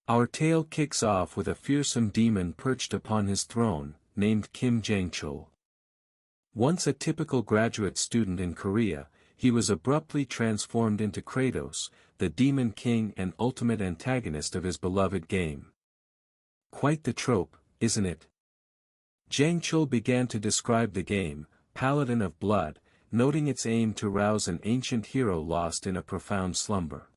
Our tale kicks off with a fearsome demon perched upon his throne, named Kim Jang-chul. Once a typical graduate student in Korea, he was abruptly transformed into Kratos, the demon king and ultimate antagonist of his beloved game. Quite the trope, isn't it? Jang-chul began to describe the game, Paladin of Blood, noting its aim to rouse an ancient hero lost in a profound slumber.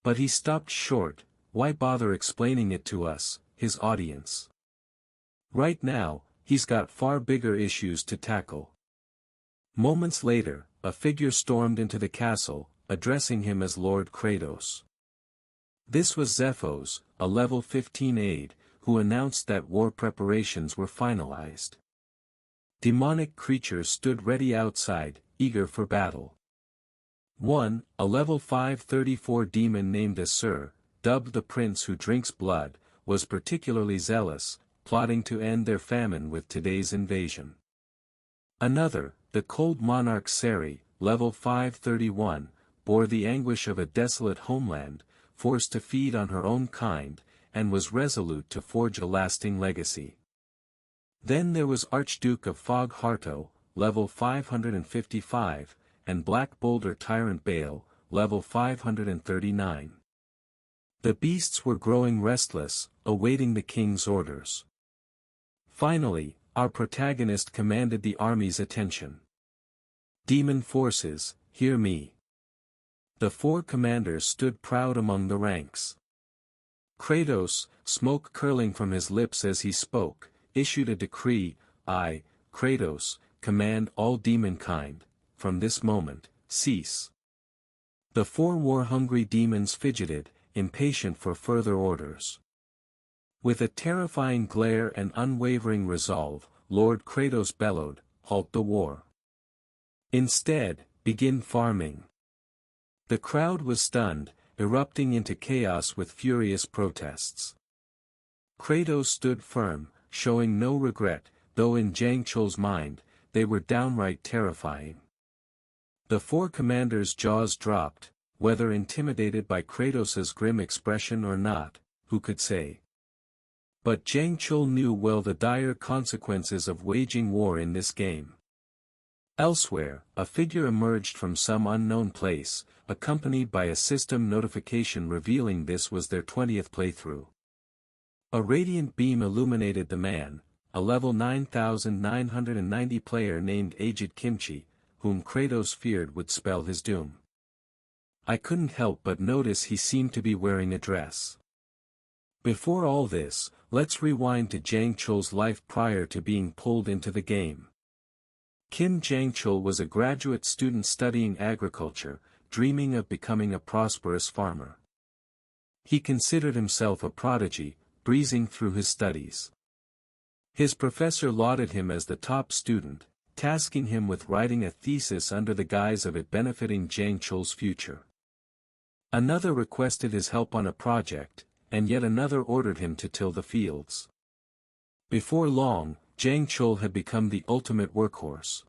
But he stopped short. Why bother explaining it to us, his audience? Right now, he's got far bigger issues to tackle. Moments later, a figure stormed into the castle, addressing him as Lord Kratos. This was Zephos, a level 15 aide, who announced that war preparations were finalized. Demonic creatures stood ready outside, eager for battle. One, a level 534 demon named Asur, dubbed the Prince Who Drinks Blood, was particularly zealous, plotting to end their famine with today's invasion. Another, the Cold Monarch Seri, level 531, bore the anguish of a desolate homeland, forced to feed on her own kind, and was resolute to forge a lasting legacy. Then there was Archduke of Fog Harto, level 555, and Black Boulder Tyrant Bale, level 539. The beasts were growing restless, awaiting the king's orders. Finally, our protagonist commanded the army's attention. Demon forces, hear me. The four commanders stood proud among the ranks. Kratos, smoke curling from his lips as he spoke, issued a decree. I, Kratos, command all demonkind, from this moment, cease. The four war-hungry demons fidgeted, impatient for further orders. With a terrifying glare and unwavering resolve, Lord Kratos bellowed, halt the war. Instead, begin farming. The crowd was stunned, erupting into chaos with furious protests. Kratos stood firm, showing no regret, though in Jang-chul's mind, they were downright terrifying. The four commanders' jaws dropped, whether intimidated by Kratos's grim expression or not, who could say? But Jang-chul knew well the dire consequences of waging war in this game. Elsewhere, a figure emerged from some unknown place, accompanied by a system notification revealing this was their 20th playthrough. A radiant beam illuminated the man, a level 9990 player named Aged Kimchi, whom Kratos feared would spell his doom. I couldn't help but notice he seemed to be wearing a dress. Before all this, let's rewind to Jang-chul's life prior to being pulled into the game. Kim Jang-chul was a graduate student studying agriculture, dreaming of becoming a prosperous farmer. He considered himself a prodigy, breezing through his studies. His professor lauded him as the top student, tasking him with writing a thesis under the guise of it benefiting Jang-chul's future. Another requested his help on a project, and yet another ordered him to till the fields. Before long, Jang-chul had become the ultimate workhorse.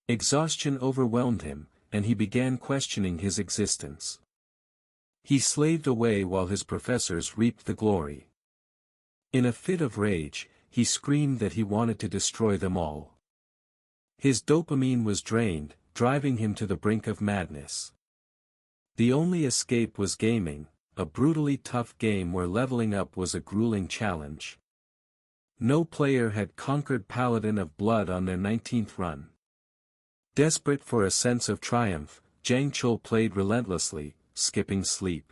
Exhaustion overwhelmed him, and he began questioning his existence. He slaved away while his professors reaped the glory. In a fit of rage, he screamed that he wanted to destroy them all. His dopamine was drained, driving him to the brink of madness. The only escape was gaming, a brutally tough game where leveling up was a grueling challenge. No player had conquered Paladin of Blood on their 19th run. Desperate for a sense of triumph, Jang-chul played relentlessly, skipping sleep.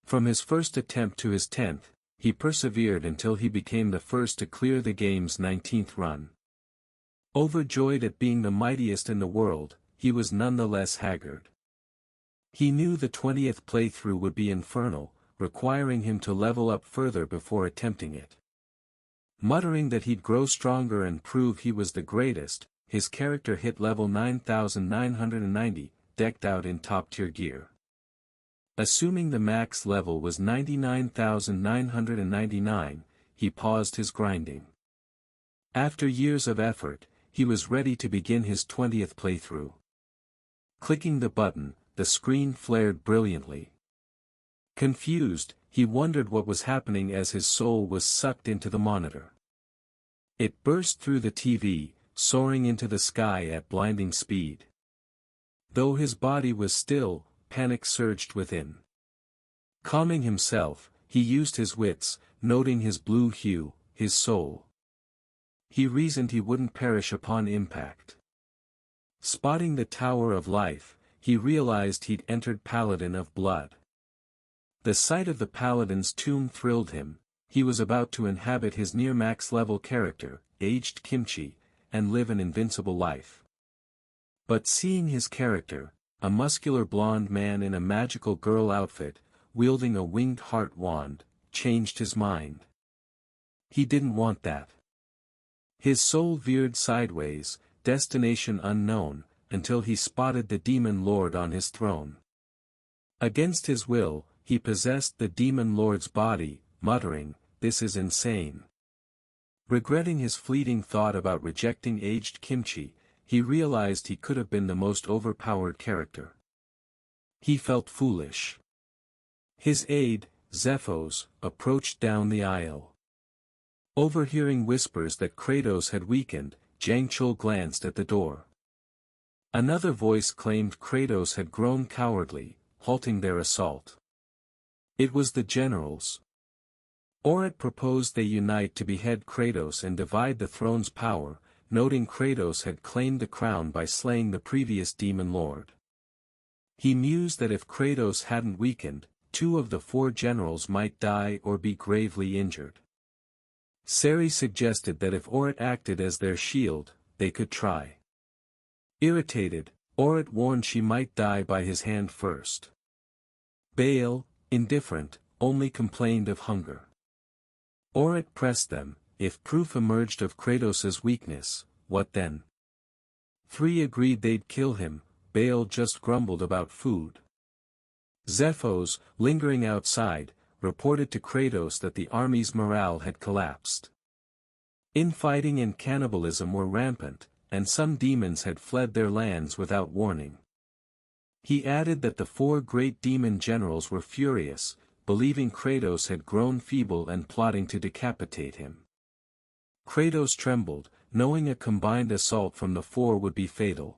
From his first attempt to his 10th, he persevered until he became the first to clear the game's 19th run. Overjoyed at being the mightiest in the world, he was nonetheless haggard. He knew the 20th playthrough would be infernal, requiring him to level up further before attempting it. Muttering that he'd grow stronger and prove he was the greatest, his character hit level 9990, decked out in top-tier gear. Assuming the max level was 99,999, he paused his grinding. After years of effort, he was ready to begin his 20th playthrough. Clicking the button, the screen flared brilliantly. Confused, he wondered what was happening as his soul was sucked into the monitor. It burst through the TV, soaring into the sky at blinding speed. Though his body was still, panic surged within. Calming himself, he used his wits, noting his blue hue, his soul. He reasoned he wouldn't perish upon impact. Spotting the Tower of Life, he realized he'd entered Paladin of Blood. The sight of the Paladin's tomb thrilled him. He was about to inhabit his near-max level character, aged Kimchi, and live an invincible life. But seeing his character, a muscular blonde man in a magical girl outfit, wielding a winged heart wand, changed his mind. He didn't want that. His soul veered sideways, destination unknown, until he spotted the Demon Lord on his throne. Against his will, he possessed the Demon Lord's body, muttering, "This is insane." Regretting his fleeting thought about rejecting aged Kimchi, he realized he could have been the most overpowered character. He felt foolish. His aide, Zephos, approached down the aisle. Overhearing whispers that Kratos had weakened, Jangchul glanced at the door. Another voice claimed Kratos had grown cowardly, halting their assault. It was the generals. Orit proposed they unite to behead Kratos and divide the throne's power, noting Kratos had claimed the crown by slaying the previous Demon Lord. He mused that if Kratos hadn't weakened, 2 of the 4 generals might die or be gravely injured. Seri suggested that if Orit acted as their shield, they could try. Irritated, Orit warned she might die by his hand first. Baal, indifferent, only complained of hunger. Orit pressed them, if proof emerged of Kratos' weakness, what then? 3 agreed they'd kill him, Baal just grumbled about food. Zephos, lingering outside, reported to Kratos that the army's morale had collapsed. Infighting and cannibalism were rampant, and some demons had fled their lands without warning. He added that the 4 great demon generals were furious, believing Kratos had grown feeble and plotting to decapitate him. Kratos trembled, knowing a combined assault from the 4 would be fatal.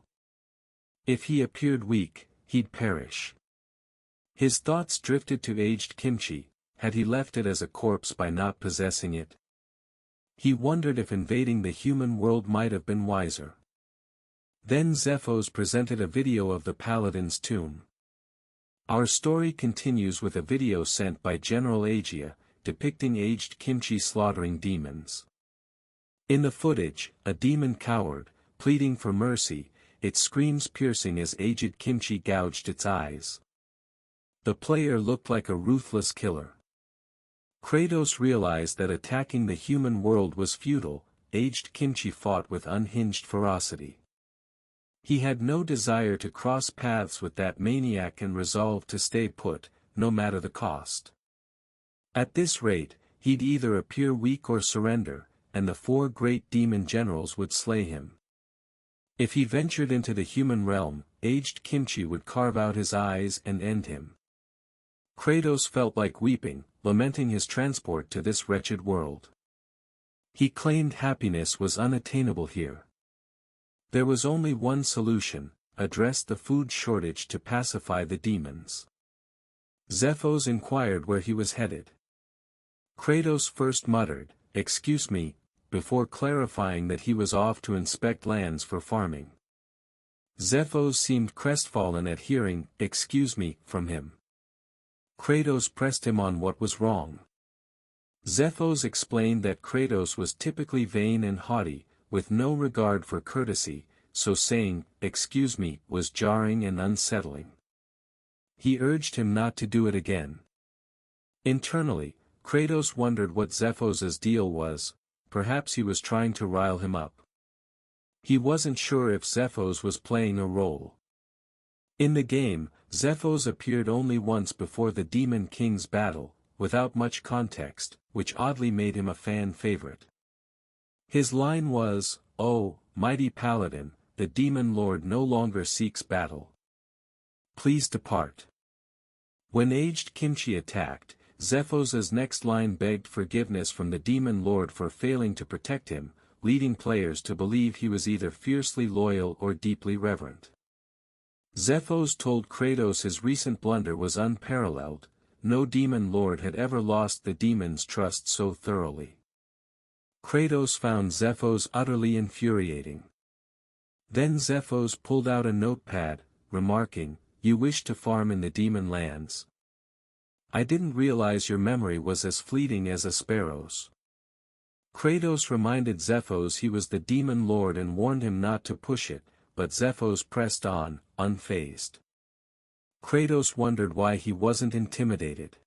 If he appeared weak, he'd perish. His thoughts drifted to aged Kimchi. Had he left it as a corpse by not possessing it? He wondered if invading the human world might have been wiser. Then Zephos presented a video of the Paladin's tomb. Our story continues with a video sent by General Agia, depicting aged Kimchi slaughtering demons. In the footage, a demon cowered, pleading for mercy, its screams piercing as aged Kimchi gouged its eyes. The player looked like a ruthless killer. Kratos realized that attacking the human world was futile. Aged Kimchi fought with unhinged ferocity. He had no desire to cross paths with that maniac and resolved to stay put, no matter the cost. At this rate, he'd either appear weak or surrender, and the 4 great demon generals would slay him. If he ventured into the human realm, aged Kimchi would carve out his eyes and end him. Kratos felt like weeping, lamenting his transport to this wretched world. He claimed happiness was unattainable here. There was only one solution: address the food shortage to pacify the demons. Zephos inquired where he was headed. Kratos first muttered, "Excuse me," before clarifying that he was off to inspect lands for farming. Zephos seemed crestfallen at hearing, "Excuse me," from him. Kratos pressed him on what was wrong. Zephos explained that Kratos was typically vain and haughty, with no regard for courtesy, so saying, "Excuse me," was jarring and unsettling. He urged him not to do it again. Internally, Kratos wondered what Zephos' deal was. Perhaps he was trying to rile him up. He wasn't sure if Zephos was playing a role. In the game, Zephos appeared only once before the Demon King's battle, without much context, which oddly made him a fan favorite. His line was, "Oh, mighty paladin, the Demon Lord no longer seeks battle. Please depart." When aged Kimchi attacked, Zephos' next line begged forgiveness from the Demon Lord for failing to protect him, leading players to believe he was either fiercely loyal or deeply reverent. Zephos told Kratos his recent blunder was unparalleled, no Demon Lord had ever lost the demon's trust so thoroughly. Kratos found Zephos utterly infuriating. Then Zephos pulled out a notepad, remarking, "You wish to farm in the demon lands? I didn't realize your memory was as fleeting as a sparrow's." Kratos reminded Zephos he was the Demon Lord and warned him not to push it, but Zephos pressed on, unfazed. Kratos wondered why he wasn't intimidated.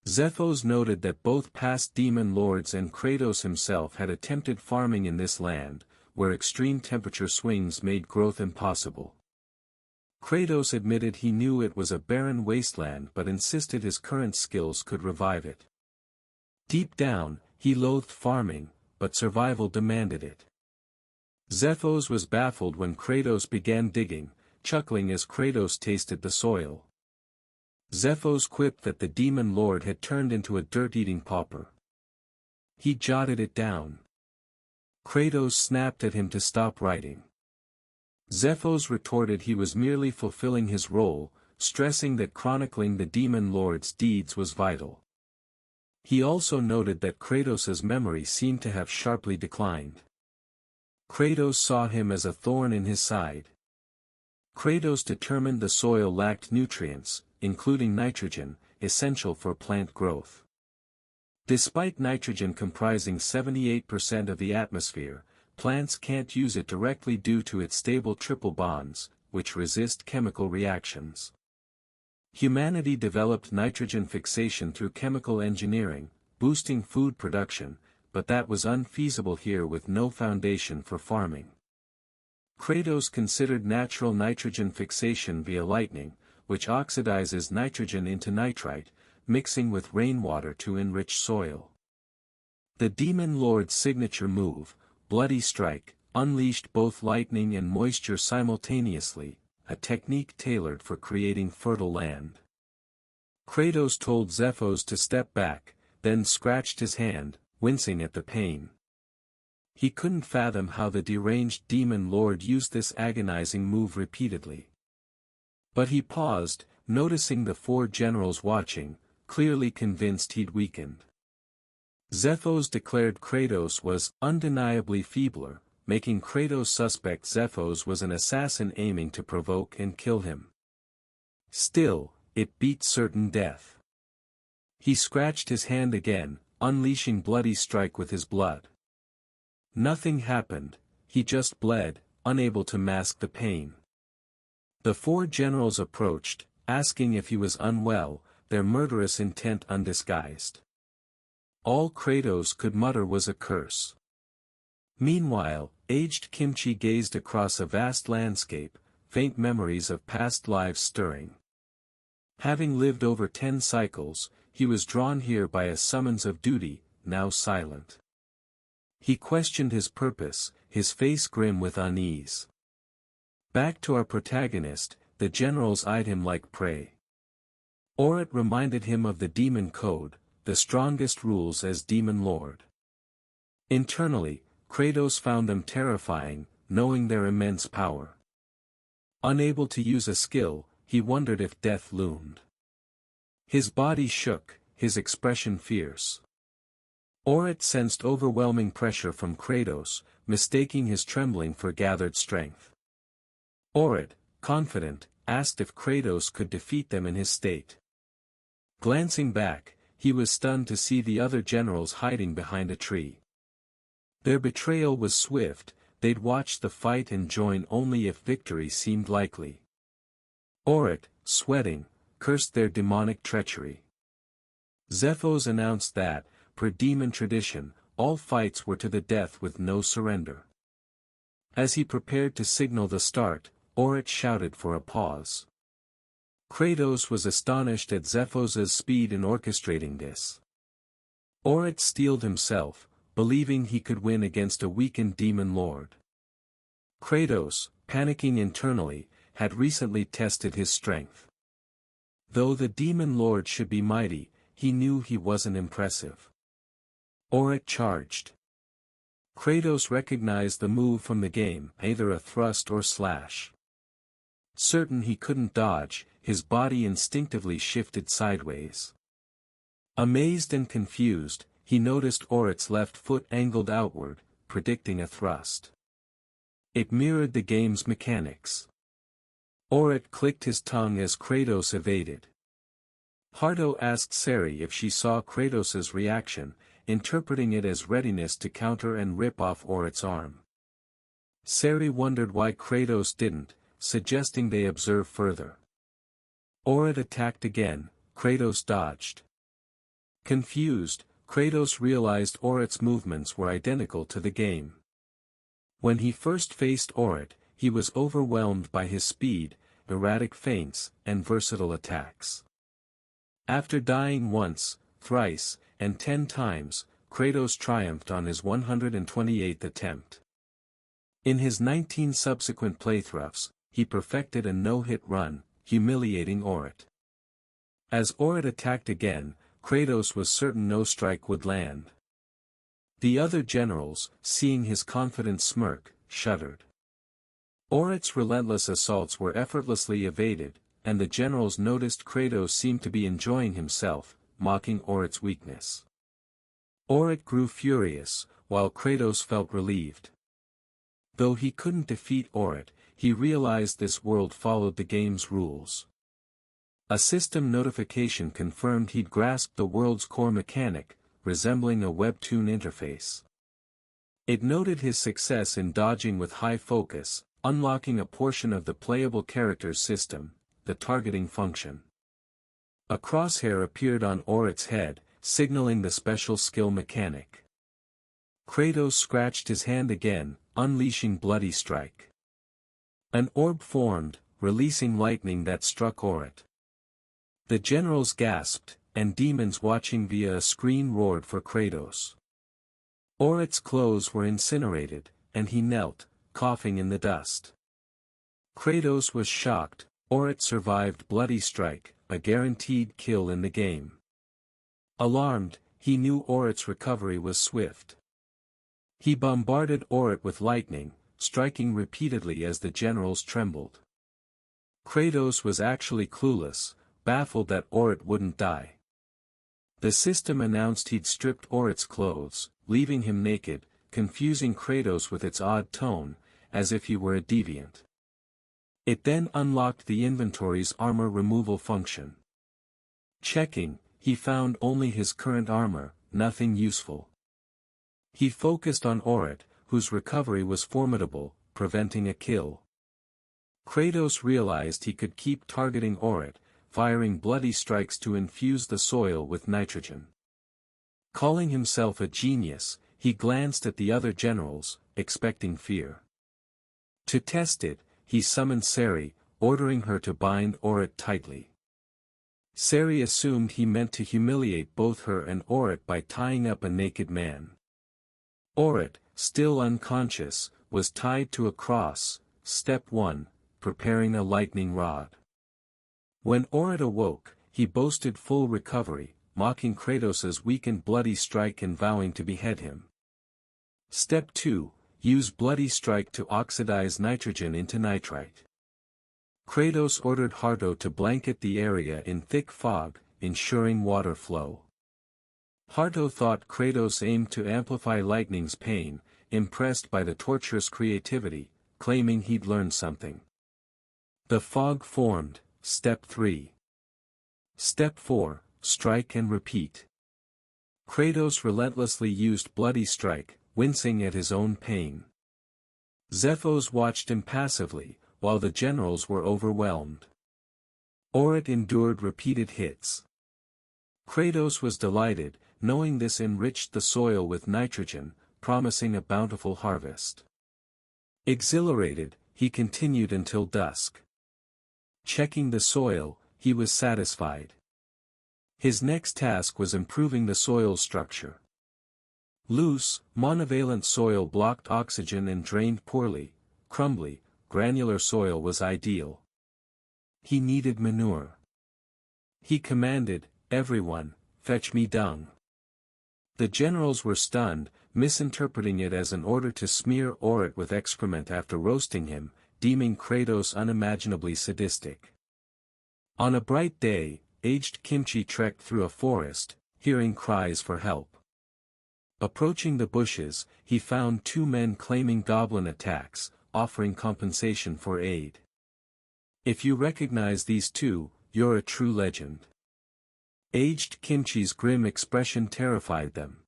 Zephos noted that both past Demon Lords and Kratos himself had attempted farming in this land, where extreme temperature swings made growth impossible. Kratos admitted he knew it was a barren wasteland but insisted his current skills could revive it. Deep down, he loathed farming, but survival demanded it. Zephos was baffled when Kratos began digging, chuckling as Kratos tasted the soil. Zephos quipped that the Demon Lord had turned into a dirt-eating pauper. He jotted it down. Kratos snapped at him to stop writing. Zephos retorted he was merely fulfilling his role, stressing that chronicling the Demon Lord's deeds was vital. He also noted that Kratos' memory seemed to have sharply declined. Kratos saw him as a thorn in his side. Kratos determined the soil lacked nutrients, including nitrogen, essential for plant growth. Despite nitrogen comprising 78% of the atmosphere, plants can't use it directly due to its stable triple bonds, which resist chemical reactions. Humanity developed nitrogen fixation through chemical engineering, boosting food production, but that was unfeasible here with no foundation for farming. Kratos considered natural nitrogen fixation via lightning, which oxidizes nitrogen into nitrite, mixing with rainwater to enrich soil. The Demon Lord's signature move, Bloody Strike, unleashed both lightning and moisture simultaneously, a technique tailored for creating fertile land. Kratos told Zephos to step back, then scratched his hand, wincing at the pain. He couldn't fathom how the deranged Demon Lord used this agonizing move repeatedly. But he paused, noticing the four generals watching, clearly convinced he'd weakened. Zephos declared Kratos was undeniably feebler, making Kratos suspect Zephos was an assassin aiming to provoke and kill him. Still, it beat certain death. He scratched his hand again, unleashing Bloody Strike with his blood. Nothing happened, he just bled, unable to mask the pain. The four generals approached, asking if he was unwell, their murderous intent undisguised. All Kratos could mutter was a curse. Meanwhile, aged Kimchi gazed across a vast landscape, faint memories of past lives stirring. Having lived over 10 cycles, he was drawn here by a summons of duty, now silent. He questioned his purpose, his face grim with unease. Back to our protagonist, the generals eyed him like prey. It reminded him of the Demon Code, the strongest rules as Demon Lord. Internally, Kratos found them terrifying, knowing their immense power. Unable to use a skill, he wondered if death loomed. His body shook, his expression fierce. Orit sensed overwhelming pressure from Kratos, mistaking his trembling for gathered strength. Orit, confident, asked if Kratos could defeat them in his state. Glancing back, he was stunned to see the other generals hiding behind a tree. Their betrayal was swift, they'd watch the fight and join only if victory seemed likely. Orit, sweating, cursed their demonic treachery. Zephos announced that, per demon tradition, all fights were to the death with no surrender. As he prepared to signal the start, Orit shouted for a pause. Kratos was astonished at Zephos' speed in orchestrating this. Orit steeled himself, believing he could win against a weakened Demon Lord. Kratos, panicking internally, had recently tested his strength. Though the Demon Lord should be mighty, he knew he wasn't impressive. Orit charged. Kratos recognized the move from the game, either a thrust or slash. Certain he couldn't dodge, his body instinctively shifted sideways. Amazed and confused, he noticed Orit's left foot angled outward, predicting a thrust. It mirrored the game's mechanics. Orit clicked his tongue as Kratos evaded. Hardo asked Sari if she saw Kratos's reaction, interpreting it as readiness to counter and rip off Orit's arm. Sari wondered why Kratos didn't, suggesting they observe further. Orit attacked again, Kratos dodged. Confused, Kratos realized Orit's movements were identical to the game. When he first faced Orit, he was overwhelmed by his speed, erratic feints, and versatile attacks. After dying once, thrice, and 10 times, Kratos triumphed on his 128th attempt. In his 19 subsequent playthroughs, he perfected a no-hit run, humiliating Orit. As Orit attacked again, Kratos was certain no strike would land. The other generals, seeing his confident smirk, shuddered. Orit's relentless assaults were effortlessly evaded, and the generals noticed Kratos seemed to be enjoying himself, mocking Orit's weakness. Orit grew furious, while Kratos felt relieved. Though he couldn't defeat Orit, he realized this world followed the game's rules. A system notification confirmed he'd grasped the world's core mechanic, resembling a Webtoon interface. It noted his success in dodging with high focus, unlocking a portion of the playable character's system, the targeting function. A crosshair appeared on Orit's head, signaling the special skill mechanic. Kratos scratched his hand again, unleashing Bloody Strike. An orb formed, releasing lightning that struck Orit. The generals gasped, and demons watching via a screen roared for Kratos. Orit's clothes were incinerated, and he knelt, coughing in the dust. Kratos was shocked. Orit survived Bloody Strike, a guaranteed kill in the game. Alarmed, he knew Orit's recovery was swift. He bombarded Orit with lightning, striking repeatedly as the generals trembled. Kratos was actually clueless, baffled that Orit wouldn't die. The system announced he'd stripped Orit's clothes, leaving him naked, confusing Kratos with its odd tone, as if he were a deviant. It then unlocked the inventory's armor removal function. Checking, he found only his current armor, nothing useful. He focused on Orit, whose recovery was formidable, preventing a kill. Kratos realized he could keep targeting Orit, firing bloody strikes to infuse the soil with nitrogen. Calling himself a genius, he glanced at the other generals, expecting fear. To test it, he summoned Sari, ordering her to bind Orit tightly. Sari assumed he meant to humiliate both her and Orit by tying up a naked man. Orit, still unconscious, was tied to a cross. Step 1, preparing a lightning rod. When Orit awoke, he boasted full recovery, mocking Kratos's weakened Bloody Strike and vowing to behead him. Step 2, use Bloody Strike to oxidize nitrogen into nitrite. Kratos ordered Hardo to blanket the area in thick fog, ensuring water flow. Hardo thought Kratos aimed to amplify lightning's pain, impressed by the torturous creativity, claiming he'd learned something. The fog formed. Step 3. Step 4, strike and repeat. Kratos relentlessly used Bloody Strike, wincing at his own pain. Zephos watched impassively, while the generals were overwhelmed. Orit endured repeated hits. Kratos was delighted, knowing this enriched the soil with nitrogen, promising a bountiful harvest. Exhilarated, he continued until dusk. Checking the soil, he was satisfied. His next task was improving the soil structure. Loose, monovalent soil blocked oxygen and drained poorly. Crumbly, granular soil was ideal. He needed manure. He commanded, "Everyone, fetch me dung." The generals were stunned, misinterpreting it as an order to smear Orit with excrement after roasting him, deeming Kratos unimaginably sadistic. On a bright day, aged Kimchi trekked through a forest, hearing cries for help. Approaching the bushes, he found two men claiming goblin attacks, offering compensation for aid. "If you recognize these two, you're a true legend." Aged Kimchi's grim expression terrified them.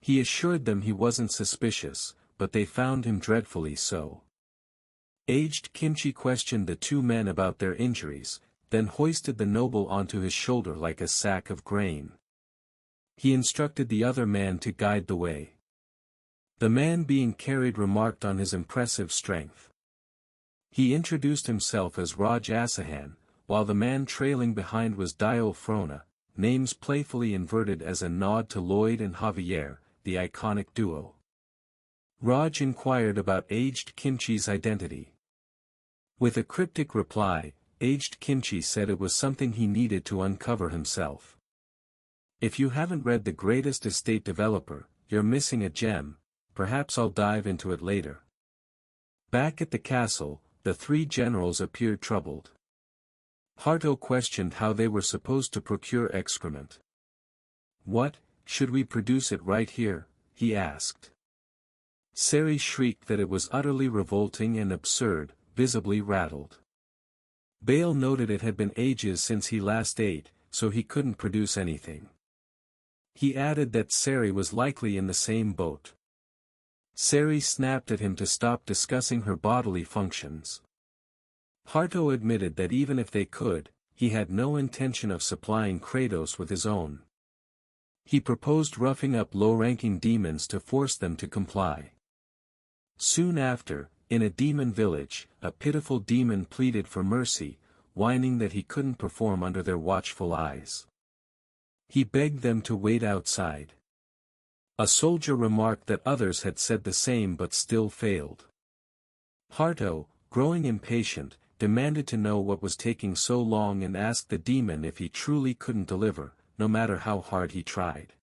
He assured them he wasn't suspicious, but they found him dreadfully so. Aged Kimchi questioned the two men about their injuries, then hoisted the noble onto his shoulder like a sack of grain. He instructed the other man to guide the way. The man being carried remarked on his impressive strength. He introduced himself as Raj Asahan, while the man trailing behind was Dio Frona, names playfully inverted as a nod to Lloyd and Javier, the iconic duo. Raj inquired about aged Kimchi's identity. With a cryptic reply, aged Kimchi said it was something he needed to uncover himself. "If you haven't read The Greatest Estate Developer, you're missing a gem, perhaps I'll dive into it later." Back at the castle, the three generals appeared troubled. Haruto questioned how they were supposed to procure excrement. "What, should we produce it right here?" he asked. Seri shrieked that it was utterly revolting and absurd, visibly rattled. Bale noted it had been ages since he last ate, so he couldn't produce anything. He added that Seri was likely in the same boat. Seri snapped at him to stop discussing her bodily functions. Haruto admitted that even if they could, he had no intention of supplying Kratos with his own. He proposed roughing up low-ranking demons to force them to comply. Soon after, in a demon village, a pitiful demon pleaded for mercy, whining that he couldn't perform under their watchful eyes. He begged them to wait outside. A soldier remarked that others had said the same but still failed. Haruto, growing impatient, demanded to know what was taking so long and asked the demon if he truly couldn't deliver, no matter how hard he tried.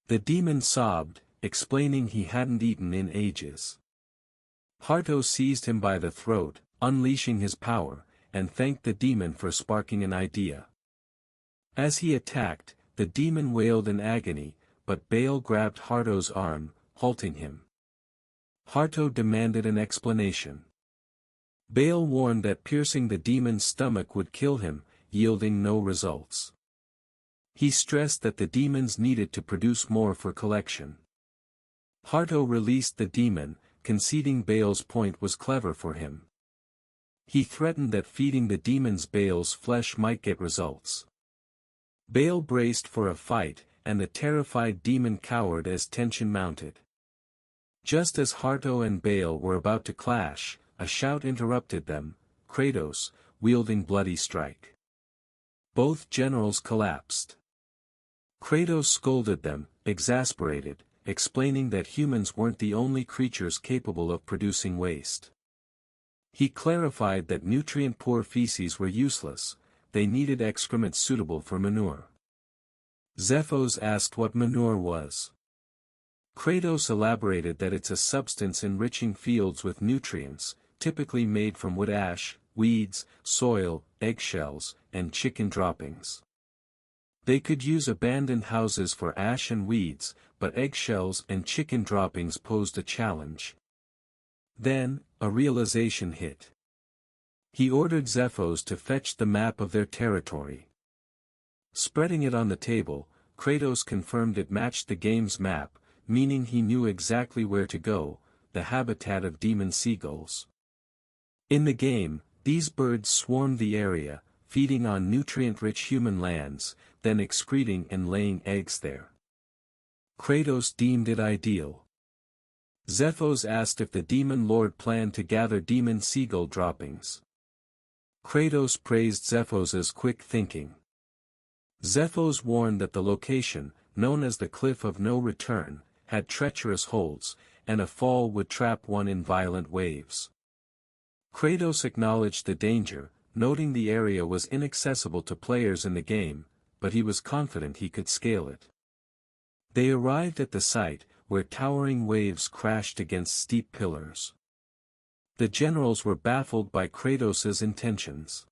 The demon sobbed, explaining he hadn't eaten in ages. Haruto seized him by the throat, unleashing his power, and thanked the demon for sparking an idea. As he attacked, the demon wailed in agony, but Bale grabbed Haruto's arm, halting him. Haruto demanded an explanation. Bale warned that piercing the demon's stomach would kill him, yielding no results. He stressed that the demons needed to produce more for collection. Haruto released the demon, conceding Bale's point was clever for him. He threatened that feeding the demons Bale's flesh might get results. Bale braced for a fight, and the terrified demon cowered as tension mounted. Just as Haruto and Bale were about to clash, a shout interrupted them, Kratos, wielding bloody strike. Both generals collapsed. Kratos scolded them, exasperated, explaining that humans weren't the only creatures capable of producing waste. He clarified that nutrient-poor feces were useless, they needed excrement suitable for manure. Zephos asked what manure was. Kratos elaborated that it's a substance enriching fields with nutrients, typically made from wood ash, weeds, soil, eggshells, and chicken droppings. They could use abandoned houses for ash and weeds, but eggshells and chicken droppings posed a challenge. Then, a realization hit. He ordered Zephos to fetch the map of their territory. Spreading it on the table, Kratos confirmed it matched the game's map, meaning he knew exactly where to go, the habitat of demon seagulls. In the game, these birds swarmed the area, feeding on nutrient-rich human lands, then excreting and laying eggs there. Kratos deemed it ideal. Zephos asked if the demon lord planned to gather demon seagull droppings. Kratos praised Zephos' quick thinking. Zephos warned that the location, known as the Cliff of No Return, had treacherous holds, and a fall would trap one in violent waves. Kratos acknowledged the danger, noting the area was inaccessible to players in the game, but he was confident he could scale it. They arrived at the site, where towering waves crashed against steep pillars. The generals were baffled by Kratos's intentions.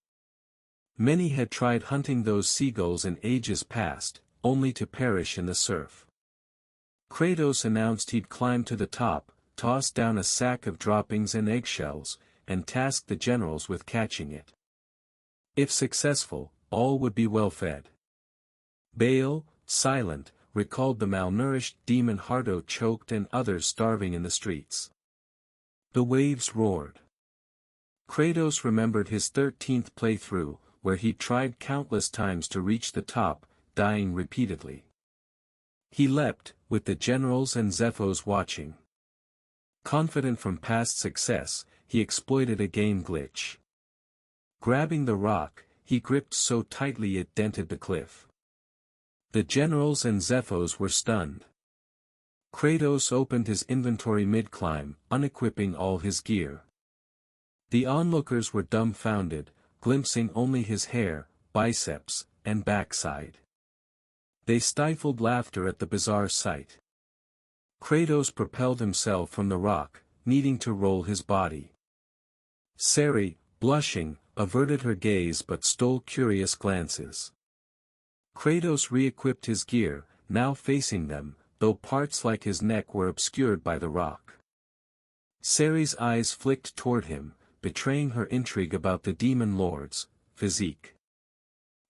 Many had tried hunting those seagulls in ages past, only to perish in the surf. Kratos announced he'd climb to the top, toss down a sack of droppings and eggshells, and tasked the generals with catching it. If successful, all would be well fed. Baal, silent, recalled the malnourished demon Hardo choked and others starving in the streets. The waves roared. Kratos remembered his 13th playthrough, where he'd tried countless times to reach the top, dying repeatedly. He leapt, with the generals and Zephos watching. Confident from past success, he exploited a game glitch. Grabbing the rock, he gripped so tightly it dented the cliff. The generals and Zephos were stunned. Kratos opened his inventory mid-climb, unequipping all his gear. The onlookers were dumbfounded, glimpsing only his hair, biceps, and backside. They stifled laughter at the bizarre sight. Kratos propelled himself from the rock, needing to roll his body. Sari, blushing, averted her gaze but stole curious glances. Kratos re-equipped his gear, now facing them, though parts like his neck were obscured by the rock. Sari's eyes flicked toward him, betraying her intrigue about the Demon Lord's physique.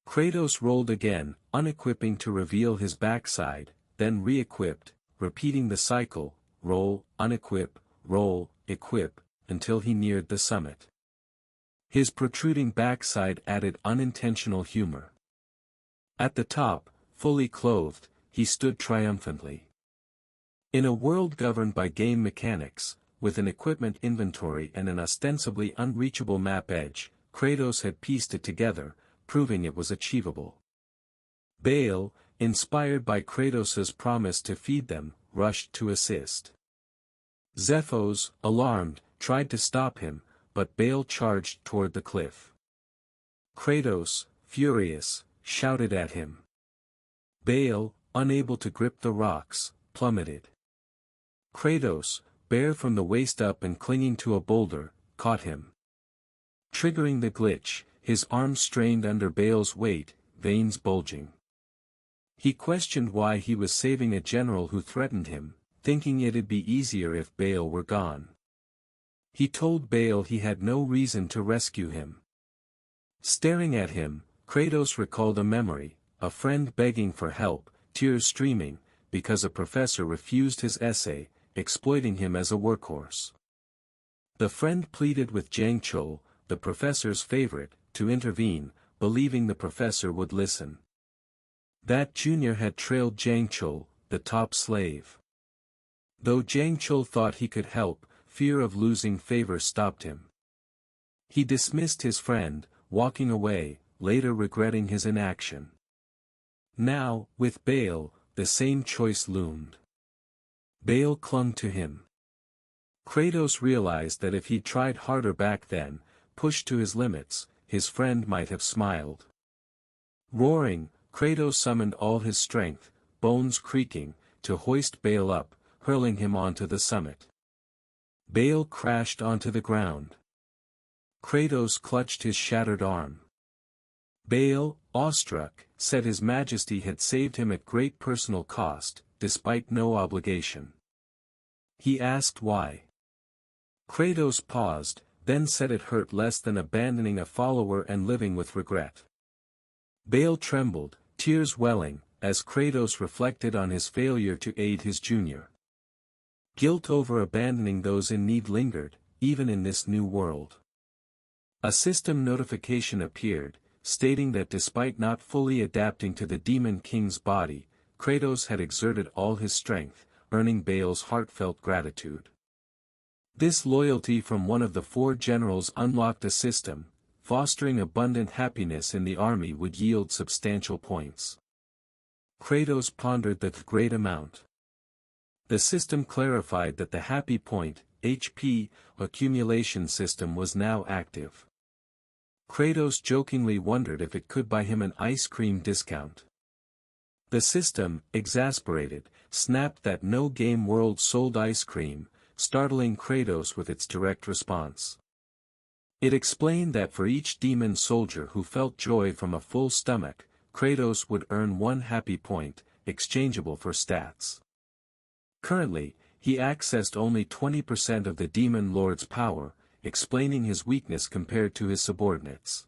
Kratos rolled again, unequipping to reveal his backside, then re-equipped, repeating the cycle, roll, unequip, roll, equip, until he neared the summit. His protruding backside added unintentional humor. At the top, fully clothed, he stood triumphantly. In a world governed by game mechanics, with an equipment inventory and an ostensibly unreachable map edge, Kratos had pieced it together, proving it was achievable. Baal, inspired by Kratos's promise to feed them, rushed to assist. Zephos, alarmed, tried to stop him, but Baal charged toward the cliff. Kratos, furious, shouted at him. Baal, unable to grip the rocks, plummeted. Kratos, bare from the waist up and clinging to a boulder, caught him. Triggering the glitch, his arms strained under Baal's weight, veins bulging. He questioned why he was saving a general who threatened him, thinking it'd be easier if Baal were gone. He told Baal he had no reason to rescue him. Staring at him, Kratos recalled a memory, a friend begging for help, tears streaming, because a professor refused his essay, exploiting him as a workhorse. The friend pleaded with Jangchul, the professor's favorite, to intervene, believing the professor would listen. That junior had trailed Jangchul, the top slave. Though Jangchul thought he could help, fear of losing favor stopped him. He dismissed his friend, walking away, later regretting his inaction. Now, with Baal, the same choice loomed. Baal clung to him. Kratos realized that if he'd tried harder back then, pushed to his limits, his friend might have smiled. Roaring, Kratos summoned all his strength, bones creaking, to hoist Baal up, hurling him onto the summit. Baal crashed onto the ground. Kratos clutched his shattered arm. Baal, awestruck, said his majesty had saved him at great personal cost, despite no obligation. He asked why. Kratos paused, then said it hurt less than abandoning a follower and living with regret. Baal trembled, tears welling, as Kratos reflected on his failure to aid his junior. Guilt over abandoning those in need lingered, even in this new world. A system notification appeared, stating that despite not fully adapting to the Demon King's body, Kratos had exerted all his strength, earning Baal's heartfelt gratitude. This loyalty from one of the 4 generals unlocked a system, fostering abundant happiness in the army would yield substantial points. Kratos pondered the great amount. The system clarified that the happy point, HP, accumulation system was now active. Kratos jokingly wondered if it could buy him an ice cream discount. The system, exasperated, snapped that no game world sold ice cream, startling Kratos with its direct response. It explained that for each demon soldier who felt joy from a full stomach, Kratos would earn 1 happy point, exchangeable for stats. Currently, he accessed only 20% of the Demon Lord's power, explaining his weakness compared to his subordinates.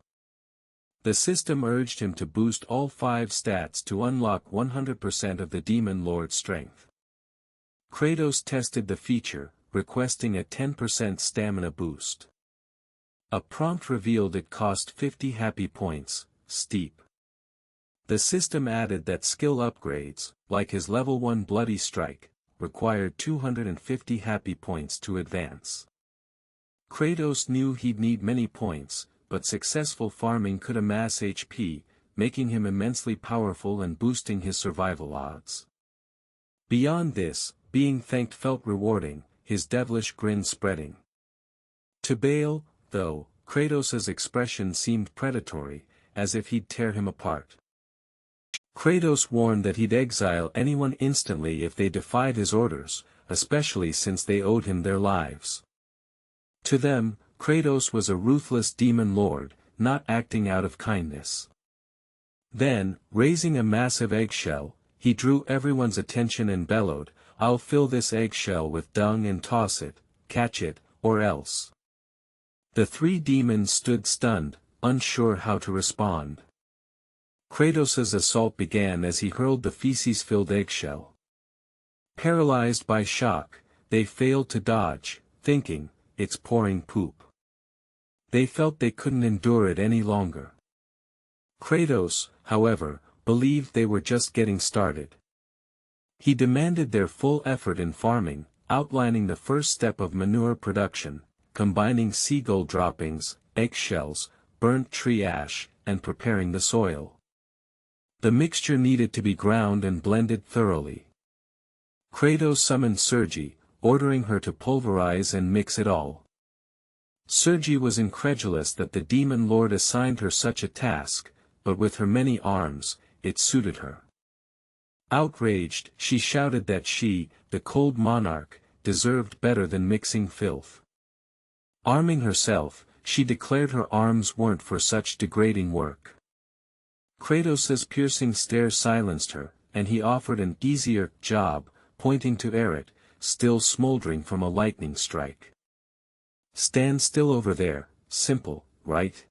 The system urged him to boost all 5 stats to unlock 100% of the Demon Lord's strength. Kratos tested the feature, requesting a 10% stamina boost. A prompt revealed it cost 50 happy points, steep. The system added that skill upgrades, like his level 1 Bloody Strike, required 250 happy points to advance. Kratos knew he'd need many points, but successful farming could amass HP, making him immensely powerful and boosting his survival odds. Beyond this, being thanked felt rewarding, his devilish grin spreading. To Bale, though, Kratos' expression seemed predatory, as if he'd tear him apart. Kratos warned that he'd exile anyone instantly if they defied his orders, especially since they owed him their lives. To them, Kratos was a ruthless demon lord, not acting out of kindness. Then, raising a massive eggshell, he drew everyone's attention and bellowed, "I'll fill this eggshell with dung and toss it, catch it, or else." The 3 demons stood stunned, unsure how to respond. Kratos' assault began as he hurled the feces-filled eggshell. Paralyzed by shock, they failed to dodge, thinking, "It's pouring poop." They felt they couldn't endure it any longer. Kratos, however, believed they were just getting started. He demanded their full effort in farming, outlining the first step of manure production, combining seagull droppings, eggshells, burnt tree ash, and preparing the soil. The mixture needed to be ground and blended thoroughly. Kratos summoned Sergi, ordering her to pulverize and mix it all. Sergi was incredulous that the Demon Lord assigned her such a task, but with her many arms, it suited her. Outraged, she shouted that she, the cold monarch, deserved better than mixing filth. Arming herself, she declared her arms weren't for such degrading work. Kratos' piercing stare silenced her, and he offered an easier job, pointing to Aerith, still smoldering from a lightning strike. "Stand still over there, simple, right?"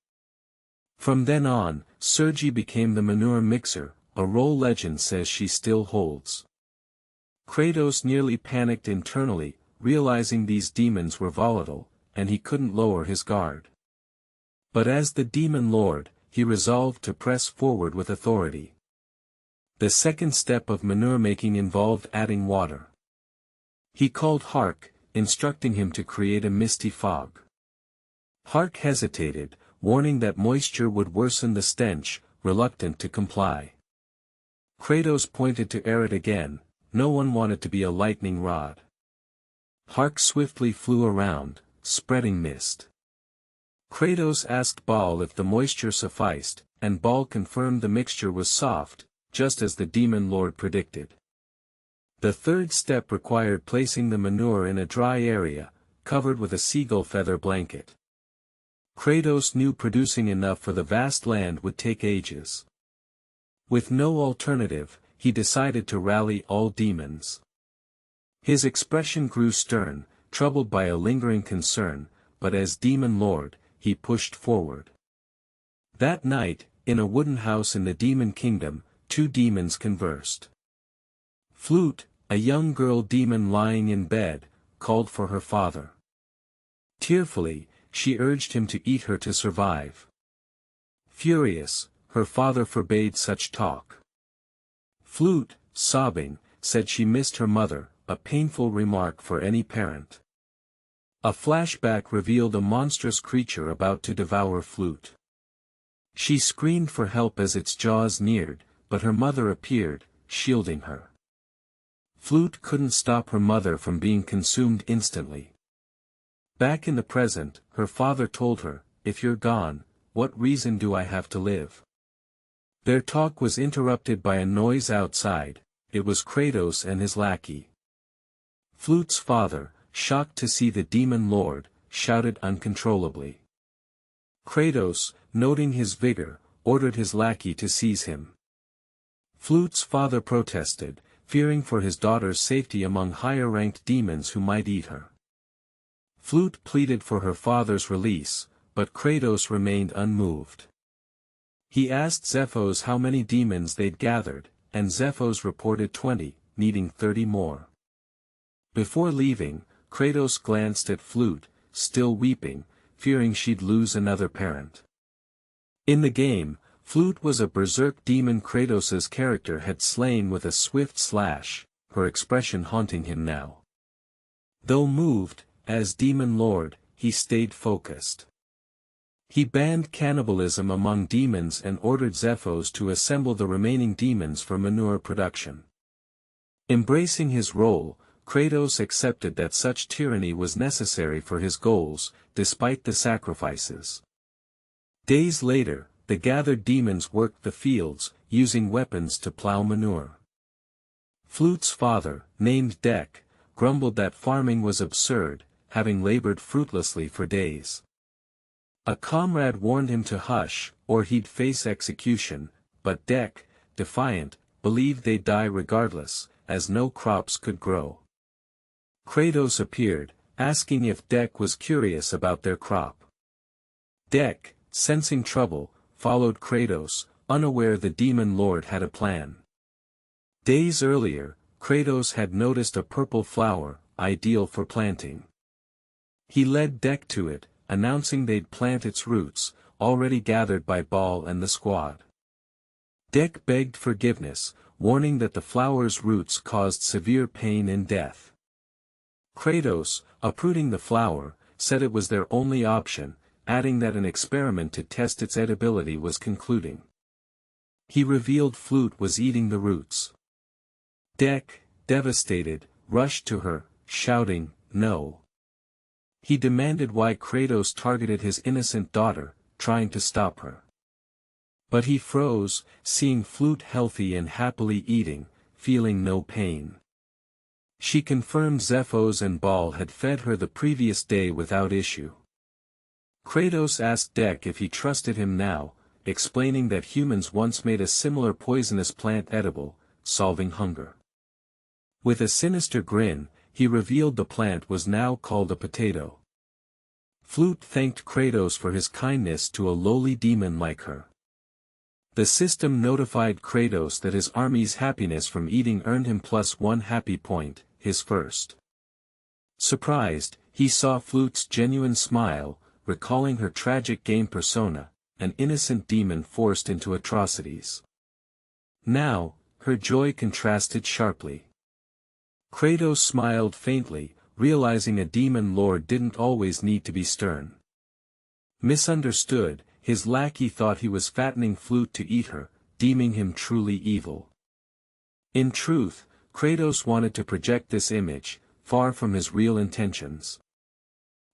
From then on, Sergi became the manure mixer, a role legend says she still holds. Kratos nearly panicked internally, realizing these demons were volatile, and he couldn't lower his guard. But as the Demon Lord, he resolved to press forward with authority. The second step of manure making involved adding water. He called Hark, instructing him to create a misty fog. Hark hesitated, warning that moisture would worsen the stench, reluctant to comply. Kratos pointed to Aerith again, no one wanted to be a lightning rod. Hark swiftly flew around, spreading mist. Kratos asked Baal if the moisture sufficed, and Baal confirmed the mixture was soft, just as the Demon Lord predicted. The third step required placing the manure in a dry area, covered with a seagull feather blanket. Kratos knew producing enough for the vast land would take ages. With no alternative, he decided to rally all demons. His expression grew stern, troubled by a lingering concern, but as Demon Lord, he pushed forward. That night, in a wooden house in the Demon Kingdom, 2 demons conversed. Flute, a young girl demon lying in bed, called for her father. Tearfully, she urged him to eat her to survive. Furious, her father forbade such talk. Flute, sobbing, said she missed her mother, a painful remark for any parent. A flashback revealed a monstrous creature about to devour Flute. She screamed for help as its jaws neared, but her mother appeared, shielding her. Flute couldn't stop her mother from being consumed instantly. Back in the present, her father told her, "If you're gone, what reason do I have to live?" Their talk was interrupted by a noise outside. It was Kratos and his lackey. Flute's father, shocked to see the Demon Lord, shouted uncontrollably. Kratos, noting his vigor, ordered his lackey to seize him. Flute's father protested, fearing for his daughter's safety among higher-ranked demons who might eat her. Flute pleaded for her father's release, but Kratos remained unmoved. He asked Zephos how many demons they'd gathered, and Zephos reported 20, needing 30 more. Before leaving, Kratos glanced at Flute, still weeping, fearing she'd lose another parent. In the game, Flute was a berserk demon Kratos's character had slain with a swift slash, her expression haunting him now. Though moved, as Demon Lord, he stayed focused. He banned cannibalism among demons and ordered Zephos to assemble the remaining demons for manure production. Embracing his role, Kratos accepted that such tyranny was necessary for his goals, despite the sacrifices. Days later, the gathered demons worked the fields, using weapons to plow manure. Flute's father, named Dek, grumbled that farming was absurd, having labored fruitlessly for days. A comrade warned him to hush, or he'd face execution, but Dek, defiant, believed they'd die regardless, as no crops could grow. Kratos appeared, asking if Dek was curious about their crop. Dek, sensing trouble, followed Kratos, unaware the Demon Lord had a plan. Days earlier, Kratos had noticed a purple flower, ideal for planting. He led Dek to it, announcing they'd plant its roots, already gathered by Baal and the squad. Dek begged forgiveness, warning that the flower's roots caused severe pain and death. Kratos, uprooting the flower, said it was their only option, adding that an experiment to test its edibility was concluding. He revealed Flute was eating the roots. Dek, devastated, rushed to her, shouting, "No!" He demanded why Kratos targeted his innocent daughter, trying to stop her. But he froze, seeing Flute healthy and happily eating, feeling no pain. She confirmed Zephos and Baal had fed her the previous day without issue. Kratos asked Dek if he trusted him now, explaining that humans once made a similar poisonous plant edible, solving hunger. With a sinister grin, he revealed the plant was now called a potato. Flute thanked Kratos for his kindness to a lowly demon like her. The system notified Kratos that his army's happiness from eating earned him +1 happy point, his first. Surprised, he saw Flute's genuine smile, recalling her tragic game persona, an innocent demon forced into atrocities. Now, her joy contrasted sharply. Kratos smiled faintly, realizing a demon lord didn't always need to be stern. Misunderstood, his lackey thought he was fattening Flute to eat her, deeming him truly evil. In truth, Kratos wanted to project this image, far from his real intentions.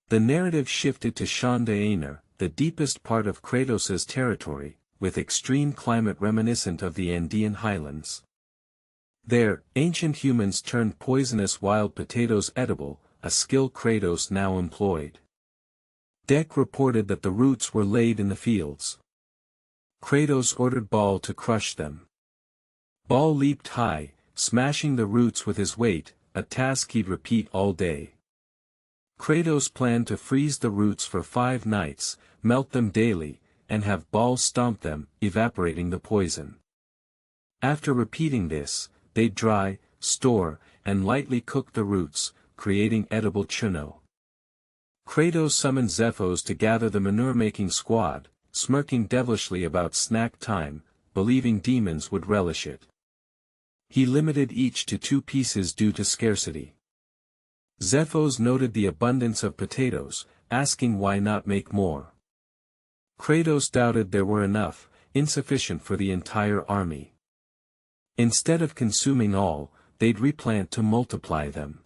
The narrative shifted to Shonda, the deepest part of Kratos's territory, with extreme climate reminiscent of the Andean highlands. There, ancient humans turned poisonous wild potatoes edible, a skill Kratos now employed. Dek reported that the roots were laid in the fields. Kratos ordered Baal to crush them. Baal leaped high, smashing the roots with his weight, a task he'd repeat all day. Kratos planned to freeze the roots for 5 nights, melt them daily, and have Baal stomp them, evaporating the poison. After repeating this, they'd dry, store, and lightly cook the roots, creating edible chuno. Kratos summoned Zephos to gather the manure-making squad, smirking devilishly about snack time, believing demons would relish it. He limited each to 2 pieces due to scarcity. Zephos noted the abundance of potatoes, asking why not make more. Kratos doubted there were enough, insufficient for the entire army. Instead of consuming all, they'd replant to multiply them.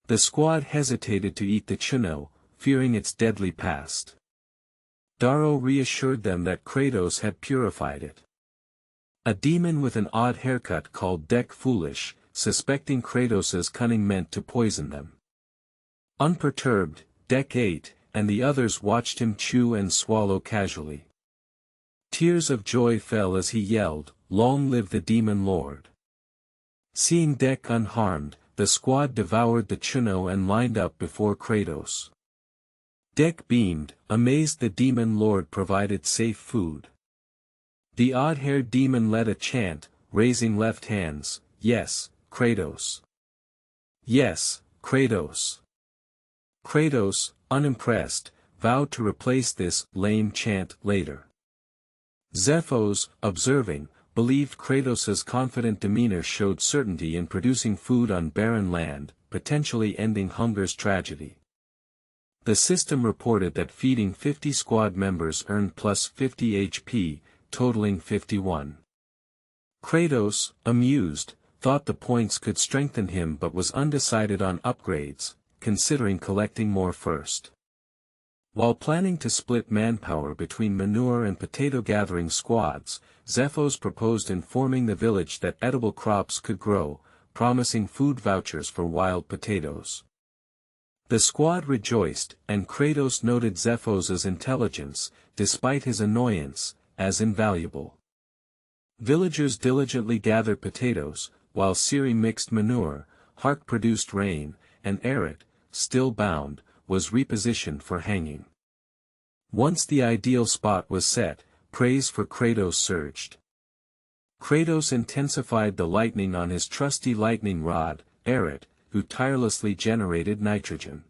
The squad hesitated to eat the chuno, fearing its deadly past. Daro reassured them that Kratos had purified it. A demon with an odd haircut called Dek foolish, suspecting Kratos' cunning meant to poison them. Unperturbed, Dek ate, and the others watched him chew and swallow casually. Tears of joy fell as he yelled, "Long live the Demon Lord!" Seeing Dek unharmed, the squad devoured the chuno and lined up before Kratos. Dek beamed, amazed the Demon Lord provided safe food. The odd-haired demon led a chant, raising left hands, "Yes, Kratos. Yes, Kratos." Kratos, unimpressed, vowed to replace this lame chant later. Zephos, observing, believed Kratos' confident demeanor showed certainty in producing food on barren land, potentially ending hunger's tragedy. The system reported that feeding 50 squad members earned plus 50 HP, totaling 51. Kratos, amused, thought the points could strengthen him but was undecided on upgrades, considering collecting more first. While planning to split manpower between manure and potato gathering squads, Zephos proposed informing the village that edible crops could grow, promising food vouchers for wild potatoes. The squad rejoiced, and Kratos noted Zephos' intelligence, despite his annoyance, as invaluable. Villagers diligently gathered potatoes, while Ciri mixed manure, Hark produced rain, and Eret, still bound, was repositioned for hanging. Once the ideal spot was set, praise for Kratos surged. Kratos intensified the lightning on his trusty lightning rod, Eret, who tirelessly generated nitrogen.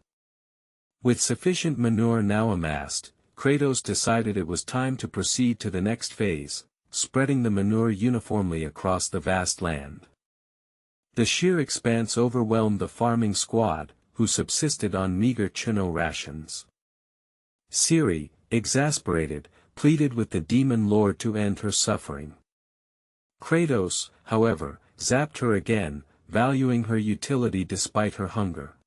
With sufficient manure now amassed, Kratos decided it was time to proceed to the next phase, spreading the manure uniformly across the vast land. The sheer expanse overwhelmed the farming squad, who subsisted on meager chuno rations. Ciri, exasperated, pleaded with the Demon Lord to end her suffering. Kratos, however, zapped her again, valuing her utility despite her hunger.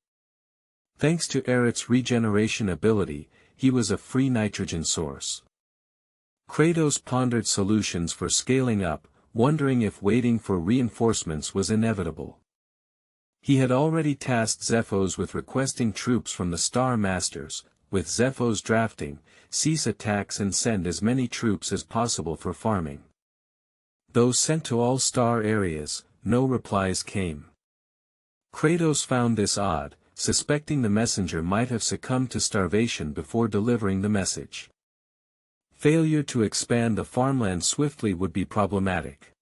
Thanks to Eret's regeneration ability, he was a free nitrogen source. Kratos pondered solutions for scaling up, wondering if waiting for reinforcements was inevitable. He had already tasked Zephos with requesting troops from the Star Masters, with Zephos drafting, cease attacks and send as many troops as possible for farming. Though sent to all star areas, no replies came. Kratos found this odd, suspecting the messenger might have succumbed to starvation before delivering the message. Failure to expand the farmland swiftly would be problematic.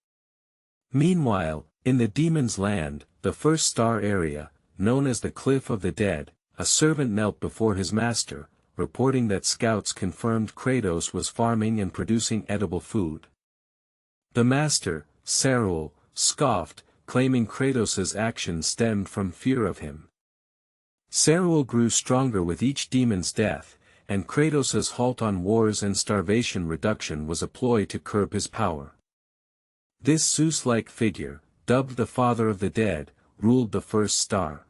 Meanwhile, in the Demon's Land, the first star area, known as the Cliff of the Dead, a servant knelt before his master, reporting that scouts confirmed Kratos was farming and producing edible food. The master, Saruel, scoffed, claiming Kratos' action stemmed from fear of him. Saruel grew stronger with each demon's death, and Kratos' halt on wars and starvation reduction was a ploy to curb his power. This Zeus-like figure, dubbed the Father of the Dead, ruled the first star.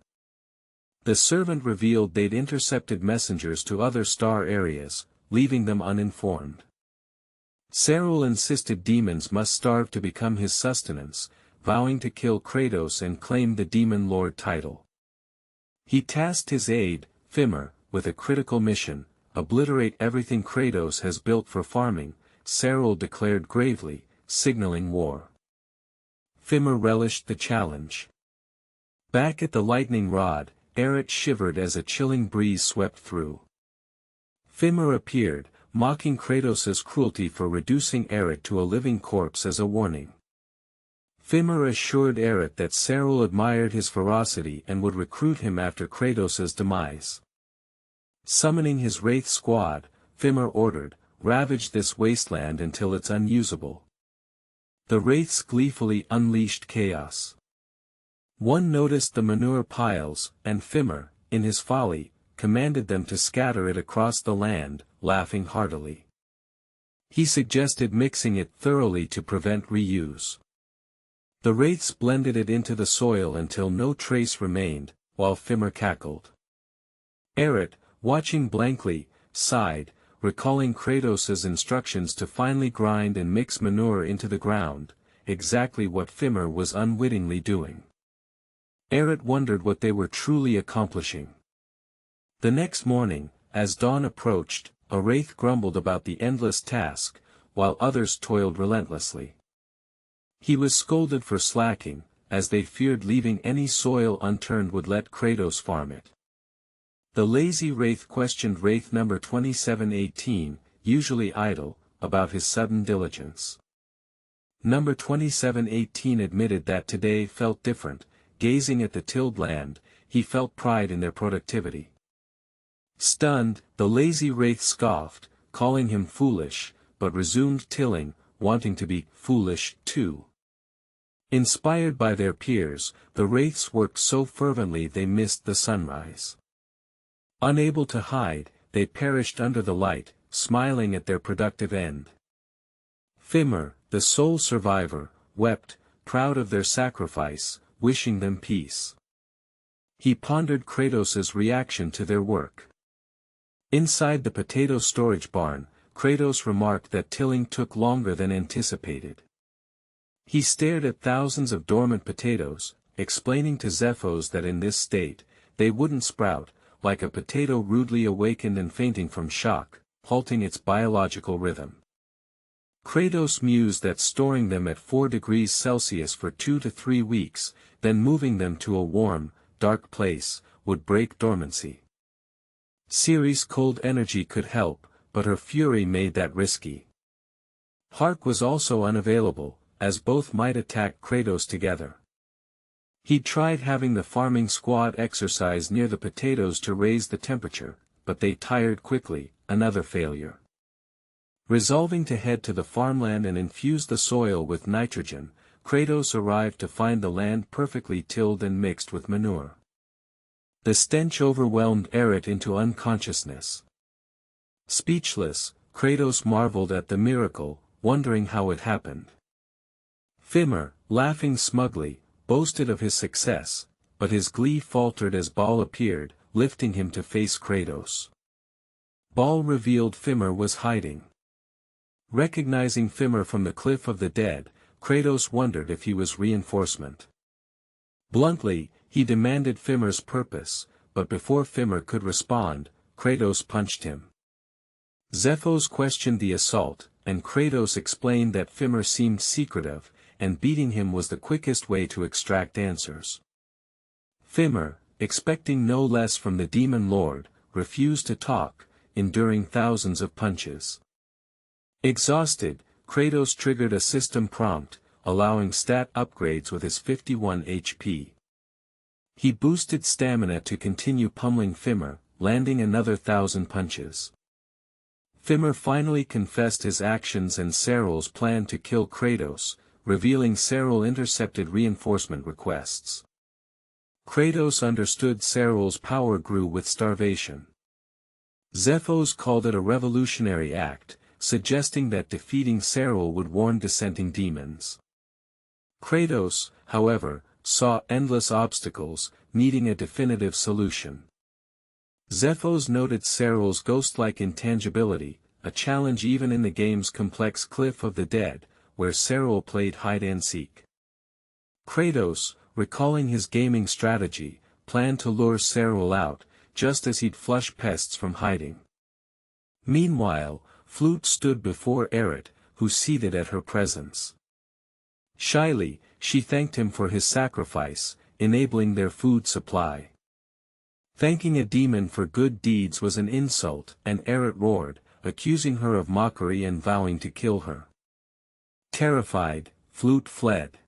The servant revealed they'd intercepted messengers to other star areas, leaving them uninformed. Saruel insisted demons must starve to become his sustenance, vowing to kill Kratos and claim the Demon Lord title. He tasked his aide, Fimr, with a critical mission: obliterate everything Kratos has built for farming, Saruel declared gravely, signaling war. Fimr relished the challenge. Back at the lightning rod, Eret shivered as a chilling breeze swept through. Fimr appeared, mocking Kratos' cruelty for reducing Eret to a living corpse as a warning. Fimr assured Eret that Saruel admired his ferocity and would recruit him after Kratos' demise. Summoning his Wraith squad, Fimr ordered, ravage this wasteland until it's unusable. The Wraiths gleefully unleashed chaos. One noticed the manure piles, and Fimr, in his folly, commanded them to scatter it across the land, laughing heartily. He suggested mixing it thoroughly to prevent reuse. The Wraiths blended it into the soil until no trace remained, while Fimr cackled. Eret, watching blankly, sighed, recalling Kratos' instructions to finely grind and mix manure into the ground, exactly what Fimmer was unwittingly doing. Aerith wondered what they were truly accomplishing. The next morning, as dawn approached, a wraith grumbled about the endless task, while others toiled relentlessly. He was scolded for slacking, as they feared leaving any soil unturned would let Kratos farm it. The lazy wraith questioned wraith number 2718, usually idle, about his sudden diligence. Number 2718 admitted that today felt different. Gazing at the tilled land, he felt pride in their productivity. Stunned, the lazy wraith scoffed, calling him foolish, but resumed tilling, wanting to be foolish too. Inspired by their peers, the wraiths worked so fervently they missed the sunrise. Unable to hide, they perished under the light, smiling at their productive end. Fimmer, the sole survivor, wept, proud of their sacrifice, wishing them peace. He pondered Kratos' reaction to their work. Inside the potato storage barn, Kratos remarked that tilling took longer than anticipated. He stared at thousands of dormant potatoes, explaining to Zephos that in this state, they wouldn't sprout, like a potato rudely awakened and fainting from shock, halting its biological rhythm. Kratos mused that storing them at 4 degrees Celsius for 2 to 3 weeks, then moving them to a warm, dark place, would break dormancy. Ceres' cold energy could help, but her fury made that risky. Hark was also unavailable, as both might attack Kratos together. He'd tried having the farming squad exercise near the potatoes to raise the temperature, but they tired quickly, another failure. Resolving to head to the farmland and infuse the soil with nitrogen, Kratos arrived to find the land perfectly tilled and mixed with manure. The stench overwhelmed Aerith into unconsciousness. Speechless, Kratos marveled at the miracle, wondering how it happened. Fimmer, laughing smugly, boasted of his success, but his glee faltered as Baal appeared, lifting him to face Kratos. Baal revealed Fimmer was hiding. Recognizing Fimmer from the Cliff of the Dead, Kratos wondered if he was reinforcement. Bluntly, he demanded Fimmer's purpose, but before Fimmer could respond, Kratos punched him. Zephos questioned the assault, and Kratos explained that Fimmer seemed secretive, and beating him was the quickest way to extract answers. Fimmer, expecting no less from the Demon Lord, refused to talk, enduring thousands of punches. Exhausted, Kratos triggered a system prompt, allowing stat upgrades with his 51 HP. He boosted stamina to continue pummeling Fimmer, landing another 1,000 punches. Fimmer finally confessed his actions and Seryl's plan to kill Kratos, revealing Seryl intercepted reinforcement requests. Kratos understood Seryl's power grew with starvation. Zephos called it a revolutionary act, suggesting that defeating Seryl would warn dissenting demons. Kratos, however, saw endless obstacles, needing a definitive solution. Zephos noted Seryl's ghost-like intangibility, a challenge even in the game's complex Cliff of the Dead, where Seryl played hide-and-seek. Kratos, recalling his gaming strategy, planned to lure Seryl out, just as he'd flush pests from hiding. Meanwhile, Flute stood before Aerith, who seated at her presence. Shyly, she thanked him for his sacrifice, enabling their food supply. Thanking a demon for good deeds was an insult, and Aerith roared, accusing her of mockery and vowing to kill her. Terrified, Flute fled.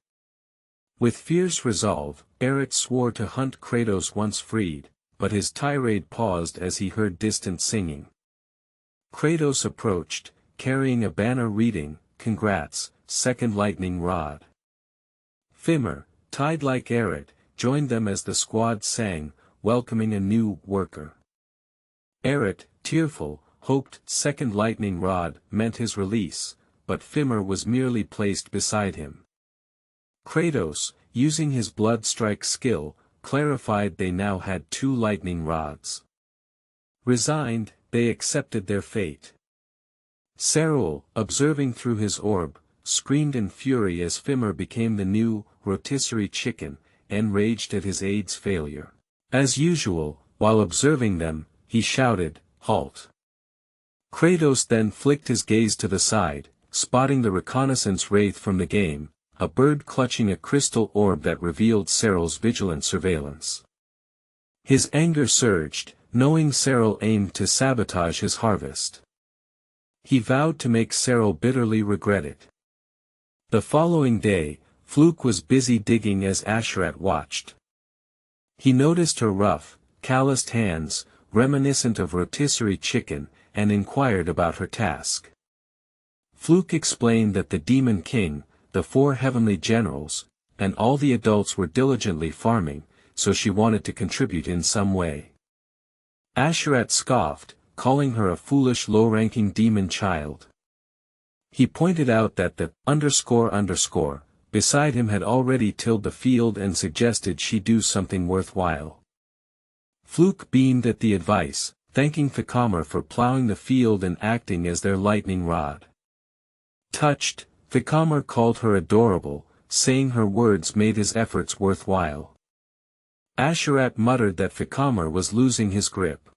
With fierce resolve, Aerith swore to hunt Kratos once freed, but his tirade paused as he heard distant singing. Kratos approached, carrying a banner reading, "Congrats, second lightning rod." Fimmer, tied like Aerith, joined them as the squad sang, welcoming a new worker. Aerith, tearful, hoped second lightning rod meant his release, but Fimmer was merely placed beside him. Kratos, using his blood strike skill, clarified they now had 2 lightning rods. Resigned, they accepted their fate. Seryl, observing through his orb, screamed in fury as Fimmer became the new, rotisserie chicken, enraged at his aide's failure. As usual, while observing them, he shouted, "Halt!" Kratos then flicked his gaze to the side, spotting the reconnaissance wraith from the game, a bird clutching a crystal orb that revealed Seryl's vigilant surveillance. His anger surged, knowing Seryl aimed to sabotage his harvest. He vowed to make Seryl bitterly regret it. The following day, Fluke was busy digging as Asherat watched. He noticed her rough, calloused hands, reminiscent of rotisserie chicken, and inquired about her task. Fluke explained that the Demon King, the 4 heavenly generals, and all the adults were diligently farming, so she wanted to contribute in some way. Asherat scoffed, calling her a foolish low-ranking demon child. He pointed out that the __ beside him had already tilled the field and suggested she do something worthwhile. Fluke beamed at the advice, thanking Ficammer for plowing the field and acting as their lightning rod. Touched, Ficammer called her adorable, saying her words made his efforts worthwhile. Asherat muttered that Ficammer was losing his grip.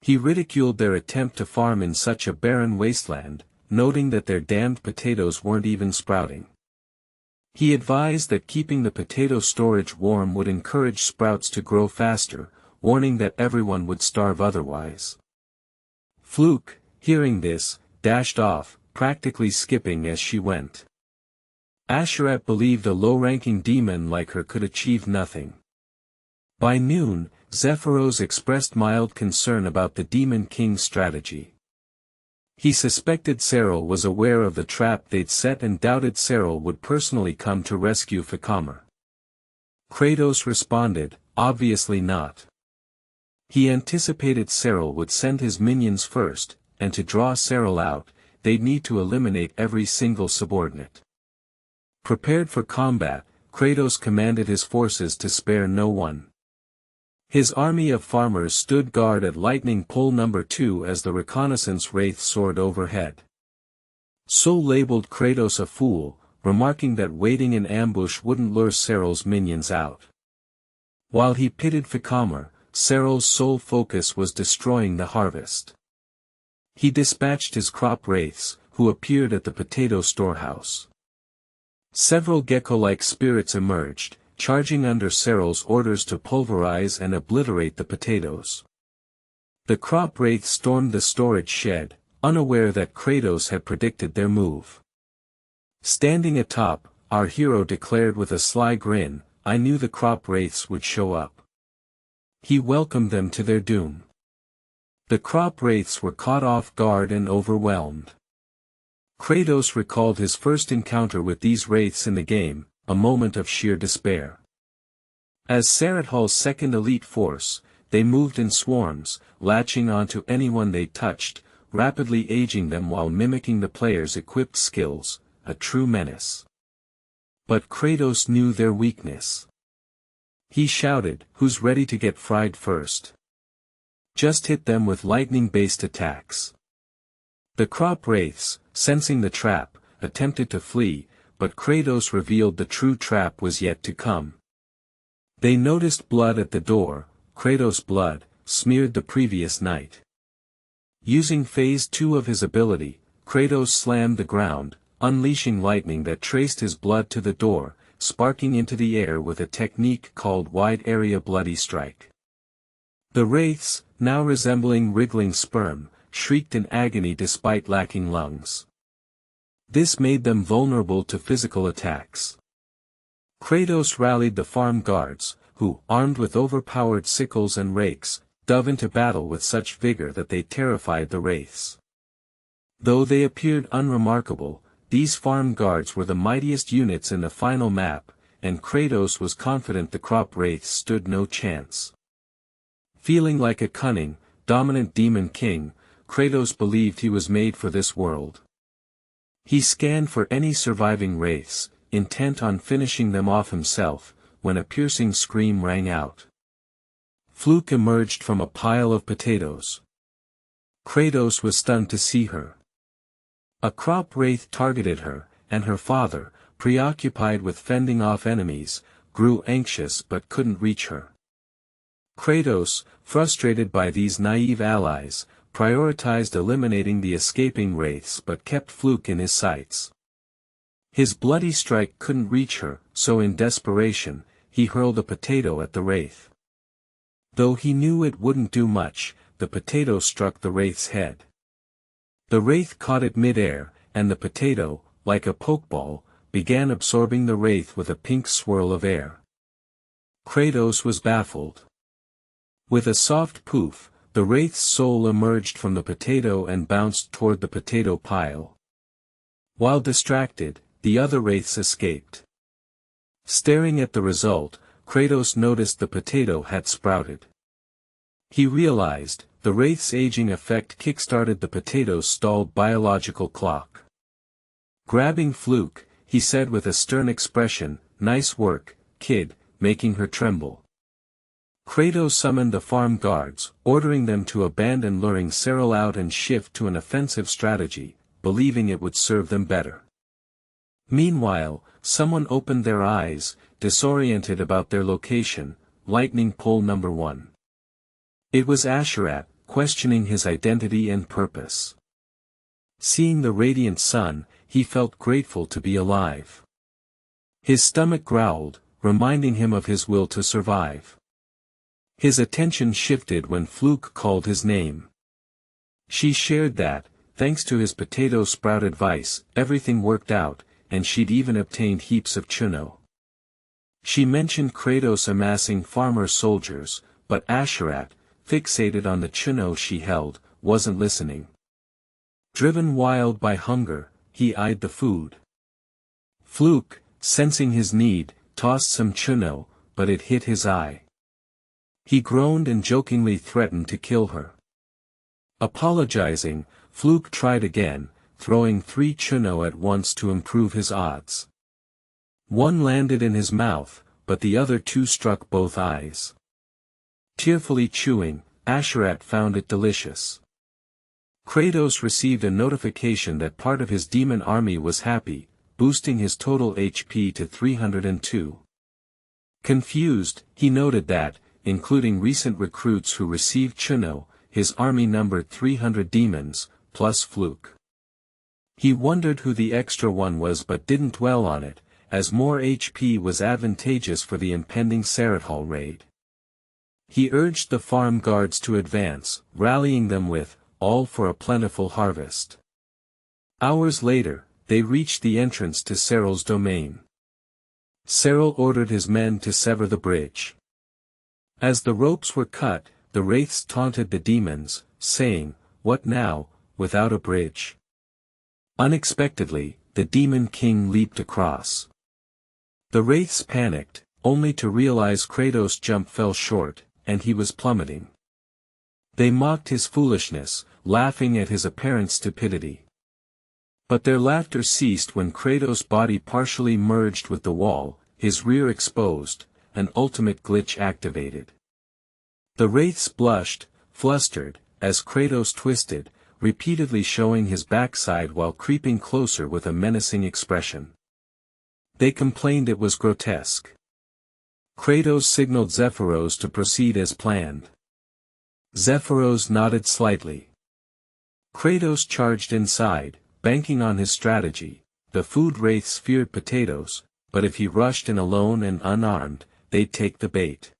He ridiculed their attempt to farm in such a barren wasteland, noting that their damned potatoes weren't even sprouting. He advised that keeping the potato storage warm would encourage sprouts to grow faster, warning that everyone would starve otherwise. Fluke, hearing this, dashed off, practically skipping as she went. Asherat believed a low-ranking demon like her could achieve nothing. By noon, Zephyros expressed mild concern about the Demon King's strategy. He suspected Seryl was aware of the trap they'd set and doubted Seryl would personally come to rescue Ficammer. Kratos responded, obviously not. He anticipated Seryl would send his minions first, and to draw Seryl out, they'd need to eliminate every single subordinate. Prepared for combat, Kratos commanded his forces to spare no one. His army of farmers stood guard at lightning pole number 2 as the reconnaissance wraith soared overhead. Sol labeled Kratos a fool, remarking that waiting in ambush wouldn't lure Seryl's minions out. While he pitied Ficammer, Seryl's sole focus was destroying the harvest. He dispatched his crop wraiths, who appeared at the potato storehouse. Several gecko-like spirits emerged, charging under Seryl's orders to pulverize and obliterate the potatoes. The crop wraith stormed the storage shed, unaware that Kratos had predicted their move. Standing atop, our hero declared with a sly grin, "I knew the crop wraiths would show up." He welcomed them to their doom. The crop wraiths were caught off guard and overwhelmed. Kratos recalled his first encounter with these wraiths in the game, a moment of sheer despair. As Sarathal's second elite force, they moved in swarms, latching onto anyone they touched, rapidly aging them while mimicking the player's equipped skills, a true menace. But Kratos knew their weakness. He shouted, "Who's ready to get fried first? Just hit them with lightning-based attacks." The crop wraiths, sensing the trap, attempted to flee, but Kratos revealed the true trap was yet to come. They noticed blood at the door, Kratos' blood, smeared the previous night. Using Phase 2 of his ability, Kratos slammed the ground, unleashing lightning that traced his blood to the door, sparking into the air with a technique called Wide Area Bloody Strike. The wraiths, now resembling wriggling sperm, shrieked in agony despite lacking lungs. This made them vulnerable to physical attacks. Kratos rallied the farm guards, who, armed with overpowered sickles and rakes, dove into battle with such vigor that they terrified the wraiths. Though they appeared unremarkable, these farm guards were the mightiest units in the final map, and Kratos was confident the crop wraiths stood no chance. Feeling like a cunning, dominant demon king, Kratos believed he was made for this world. He scanned for any surviving wraiths, intent on finishing them off himself, when a piercing scream rang out. Fluke emerged from a pile of potatoes. Kratos was stunned to see her. A crop wraith targeted her, and her father, preoccupied with fending off enemies, grew anxious but couldn't reach her. Kratos, frustrated by these naive allies, prioritized eliminating the escaping wraiths but kept Fluke in his sights. His bloody strike couldn't reach her, so in desperation, he hurled a potato at the wraith. Though he knew it wouldn't do much, the potato struck the wraith's head. The wraith caught it mid-air, and the potato, like a pokeball, began absorbing the wraith with a pink swirl of air. Kratos was baffled. With a soft poof, the wraith's soul emerged from the potato and bounced toward the potato pile. While distracted, the other wraiths escaped. Staring at the result, Kratos noticed the potato had sprouted. He realized, the wraith's aging effect kickstarted the potato's stalled biological clock. Grabbing Fluke, he said with a stern expression, "Nice work, kid," making her tremble. Kratos summoned the farm guards, ordering them to abandon luring Serral out and shift to an offensive strategy, believing it would serve them better. Meanwhile, someone opened their eyes, disoriented about their location, lightning pole number 1. It was Asherat, questioning his identity and purpose. Seeing the radiant sun, he felt grateful to be alive. His stomach growled, reminding him of his will to survive. His attention shifted when Fluke called his name. She shared that, thanks to his potato sprout advice, everything worked out, and she'd even obtained heaps of chuno. She mentioned Kratos amassing farmer soldiers, but Asherat, fixated on the chuno she held, wasn't listening. Driven wild by hunger, he eyed the food. Fluke, sensing his need, tossed some chuno, but it hit his eye. He groaned and jokingly threatened to kill her. Apologizing, Fluke tried again, throwing 3 chuno at once to improve his odds. One landed in his mouth, but the other 2 struck both eyes. Tearfully chewing, Asherat found it delicious. Kratos received a notification that part of his demon army was happy, boosting his total HP to 302. Confused, he noted that, including recent recruits who received chuno, his army numbered 300 demons, plus Fluke. He wondered who the extra one was but didn't dwell on it, as more HP was advantageous for the impending Serral raid. He urged the farm guards to advance, rallying them with, "All for a plentiful harvest." Hours later, they reached the entrance to Serral's domain. Serral ordered his men to sever the bridge. As the ropes were cut, the wraiths taunted the demons, saying, "What now, without a bridge?" Unexpectedly, the demon king leaped across. The wraiths panicked, only to realize Kratos' jump fell short, and he was plummeting. They mocked his foolishness, laughing at his apparent stupidity. But their laughter ceased when Kratos' body partially merged with the wall, his rear exposed, an ultimate glitch activated. The wraiths blushed, flustered, as Kratos twisted, repeatedly showing his backside while creeping closer with a menacing expression. They complained it was grotesque. Kratos signaled Zephyros to proceed as planned. Zephyros nodded slightly. Kratos charged inside, banking on his strategy. The food wraiths feared potatoes, but if he rushed in alone and unarmed, they'd take the bait.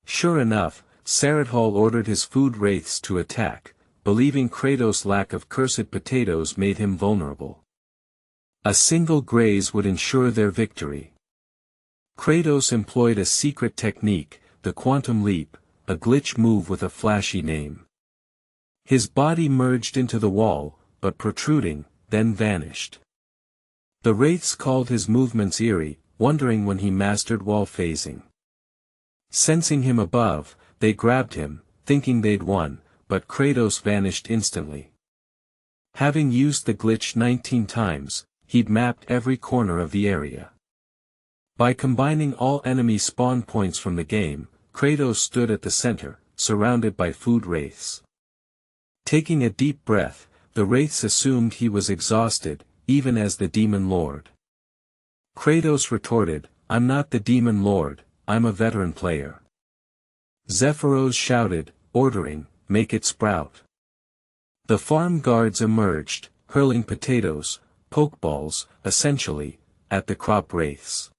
Sure enough, Serral ordered his food wraiths to attack, believing Kratos' lack of cursed potatoes made him vulnerable. A single graze would ensure their victory. Kratos employed a secret technique, the quantum leap, a glitch move with a flashy name. His body merged into the wall, but protruding, then vanished. The wraiths called his movements eerie, wondering when he mastered wall phasing. Sensing him above, they grabbed him, thinking they'd won, but Kratos vanished instantly. Having used the glitch 19 times, he'd mapped every corner of the area. By combining all enemy spawn points from the game, Kratos stood at the center, surrounded by food wraiths. Taking a deep breath, the wraiths assumed he was exhausted, even as the Demon Lord. Kratos retorted, "I'm not the Demon Lord, I'm a veteran player." Zephyros shouted, ordering, "Make it sprout." The farm guards emerged, hurling potatoes, pokeballs, essentially, at the crop wraiths.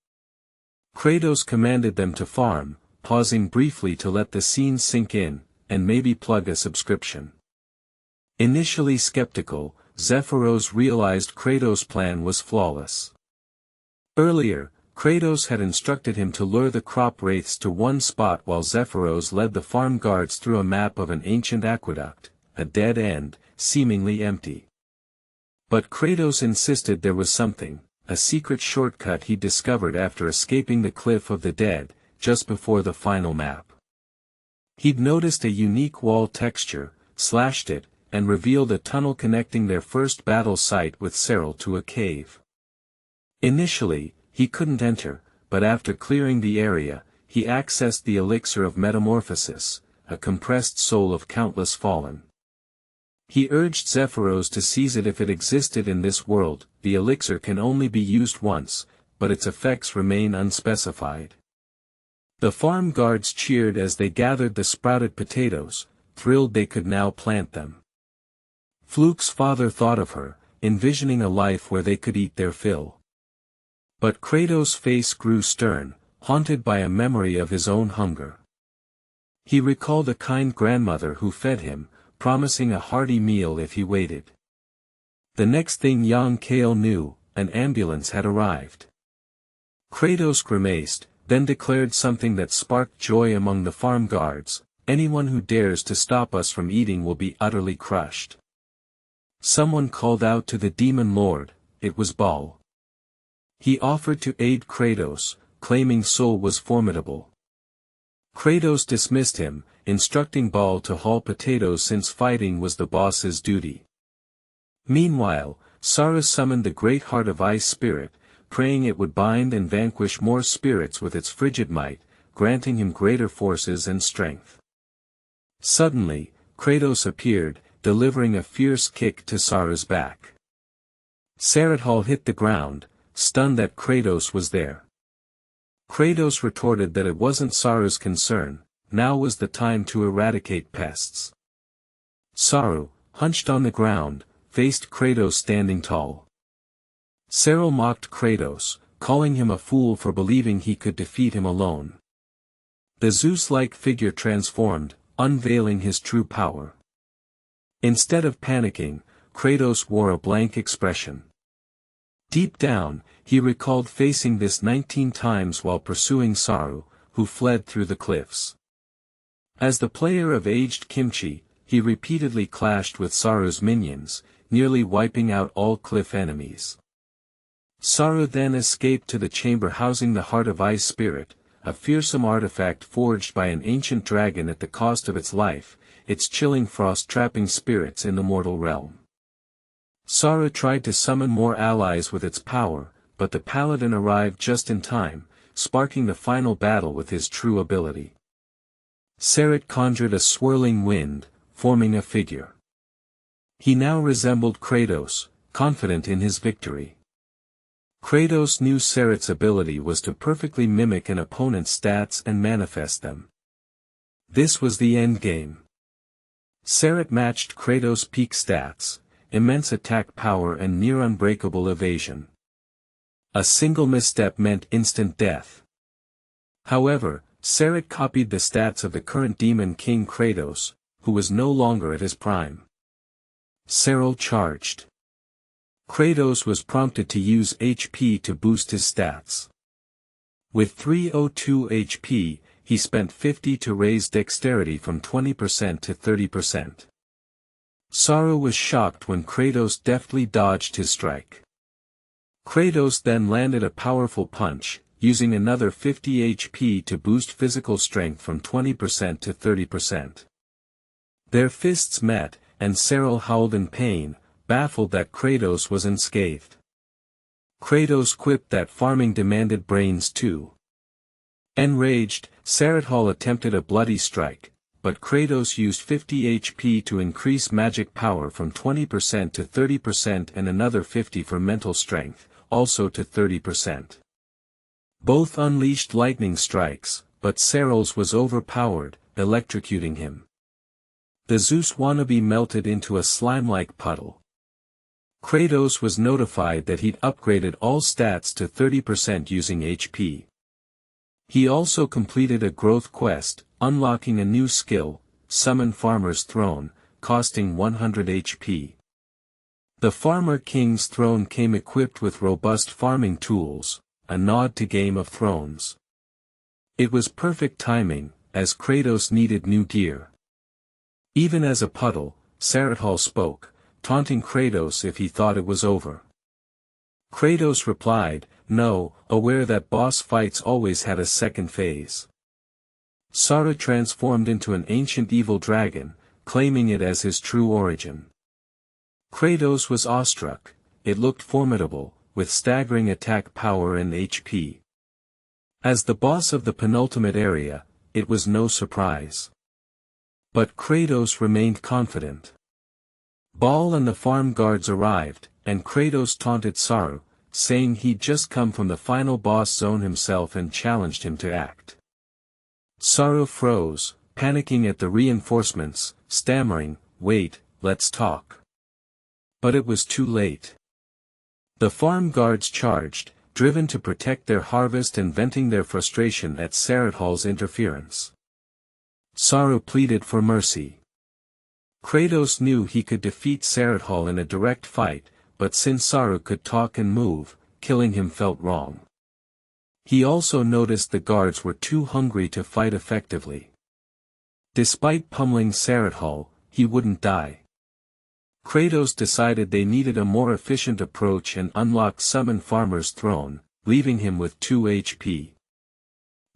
Kratos commanded them to farm, pausing briefly to let the scene sink in, and maybe plug a subscription. Initially skeptical, Zephyros realized Kratos' plan was flawless. Earlier, Kratos had instructed him to lure the crop wraiths to one spot while Zephyros led the farm guards through a map of an ancient aqueduct, a dead end, seemingly empty. But Kratos insisted there was something, a secret shortcut he discovered after escaping the Cliff of the Dead, just before the final map. He'd noticed a unique wall texture, slashed it, and revealed a tunnel connecting their first battle site with Serral to a cave. Initially, he couldn't enter, but after clearing the area, he accessed the elixir of metamorphosis, a compressed soul of countless fallen. He urged Zephyros to seize it if it existed in this world. The elixir can only be used once, but its effects remain unspecified. The farm guards cheered as they gathered the sprouted potatoes, thrilled they could now plant them. Fluke's father thought of her, envisioning a life where they could eat their fill. But Kratos' face grew stern, haunted by a memory of his own hunger. He recalled a kind grandmother who fed him, promising a hearty meal if he waited. The next thing young Kale knew, an ambulance had arrived. Kratos grimaced, then declared something that sparked joy among the farm guards, "Anyone who dares to stop us from eating will be utterly crushed." Someone called out to the Demon Lord, it was Baal. He offered to aid Kratos, claiming Sol was formidable. Kratos dismissed him, instructing Baal to haul potatoes since fighting was the boss's duty. Meanwhile, Sarah summoned the great heart of ice spirit, praying it would bind and vanquish more spirits with its frigid might, granting him greater forces and strength. Suddenly, Kratos appeared, delivering a fierce kick to Sarah's back. Saradhal hit the ground, stunned that Kratos was there. Kratos retorted that it wasn't Sarah's concern, now was the time to eradicate pests. Saru, hunched on the ground, faced Kratos standing tall. Serral mocked Kratos, calling him a fool for believing he could defeat him alone. The Zeus-like figure transformed, unveiling his true power. Instead of panicking, Kratos wore a blank expression. Deep down, he recalled facing this 19 times while pursuing Saru, who fled through the cliffs. As the player of aged kimchi, he repeatedly clashed with Saru's minions, nearly wiping out all cliff enemies. Saru then escaped to the chamber housing the Heart of Ice Spirit, a fearsome artifact forged by an ancient dragon at the cost of its life, its chilling frost trapping spirits in the mortal realm. Saru tried to summon more allies with its power, but the paladin arrived just in time, sparking the final battle with his true ability. Sarat conjured a swirling wind, forming a figure. He now resembled Kratos, confident in his victory. Kratos knew Sarat's ability was to perfectly mimic an opponent's stats and manifest them. This was the endgame. Sarat matched Kratos' peak stats, immense attack power and near unbreakable evasion. A single misstep meant instant death. However, Sarat copied the stats of the current Demon King Kratos, who was no longer at his prime. Serral charged. Kratos was prompted to use HP to boost his stats. With 302 HP, he spent 50 to raise dexterity from 20% to 30%. Saru was shocked when Kratos deftly dodged his strike. Kratos then landed a powerful punch, using another 50 HP to boost physical strength from 20% to 30%. Their fists met, and Serral howled in pain, baffled that Kratos was unscathed. Kratos quipped that farming demanded brains too. Enraged, Saradhal attempted a bloody strike, but Kratos used 50 HP to increase magic power from 20% to 30% and another 50 for mental strength, also to 30%. Both unleashed lightning strikes, but Serral's was overpowered, electrocuting him. The Zeus wannabe melted into a slime-like puddle. Kratos was notified that he'd upgraded all stats to 30% using HP. He also completed a growth quest, unlocking a new skill, Summon Farmer's Throne, costing 100 HP. The Farmer King's throne came equipped with robust farming tools, a nod to Game of Thrones. It was perfect timing, as Kratos needed new gear. Even as a puddle, Sarathl spoke, taunting Kratos if he thought it was over. Kratos replied, no, aware that boss fights always had a second phase. Sarah transformed into an ancient evil dragon, claiming it as his true origin. Kratos was awestruck. It looked formidable, with staggering attack power and HP. As the boss of the penultimate area, it was no surprise. But Kratos remained confident. Baal and the farm guards arrived, and Kratos taunted Saru, saying he'd just come from the final boss zone himself and challenged him to act. Saru froze, panicking at the reinforcements, stammering, "Wait, let's talk." But it was too late. The farm guards charged, driven to protect their harvest and venting their frustration at Sarathl's interference. Saru pleaded for mercy. Kratos knew he could defeat Sarathl in a direct fight, but since Saru could talk and move, killing him felt wrong. He also noticed the guards were too hungry to fight effectively. Despite pummeling Sarathl, he wouldn't die. Kratos decided they needed a more efficient approach and unlocked Summon Farmer's Throne, leaving him with 2 HP.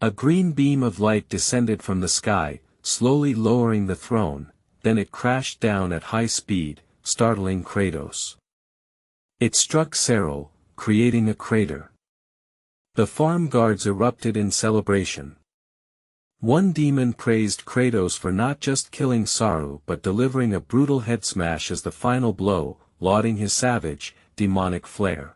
A green beam of light descended from the sky, slowly lowering the throne, then it crashed down at high speed, startling Kratos. It struck Serral, creating a crater. The farm guards erupted in celebration. One demon praised Kratos for not just killing Saru but delivering a brutal head smash as the final blow, lauding his savage, demonic flair.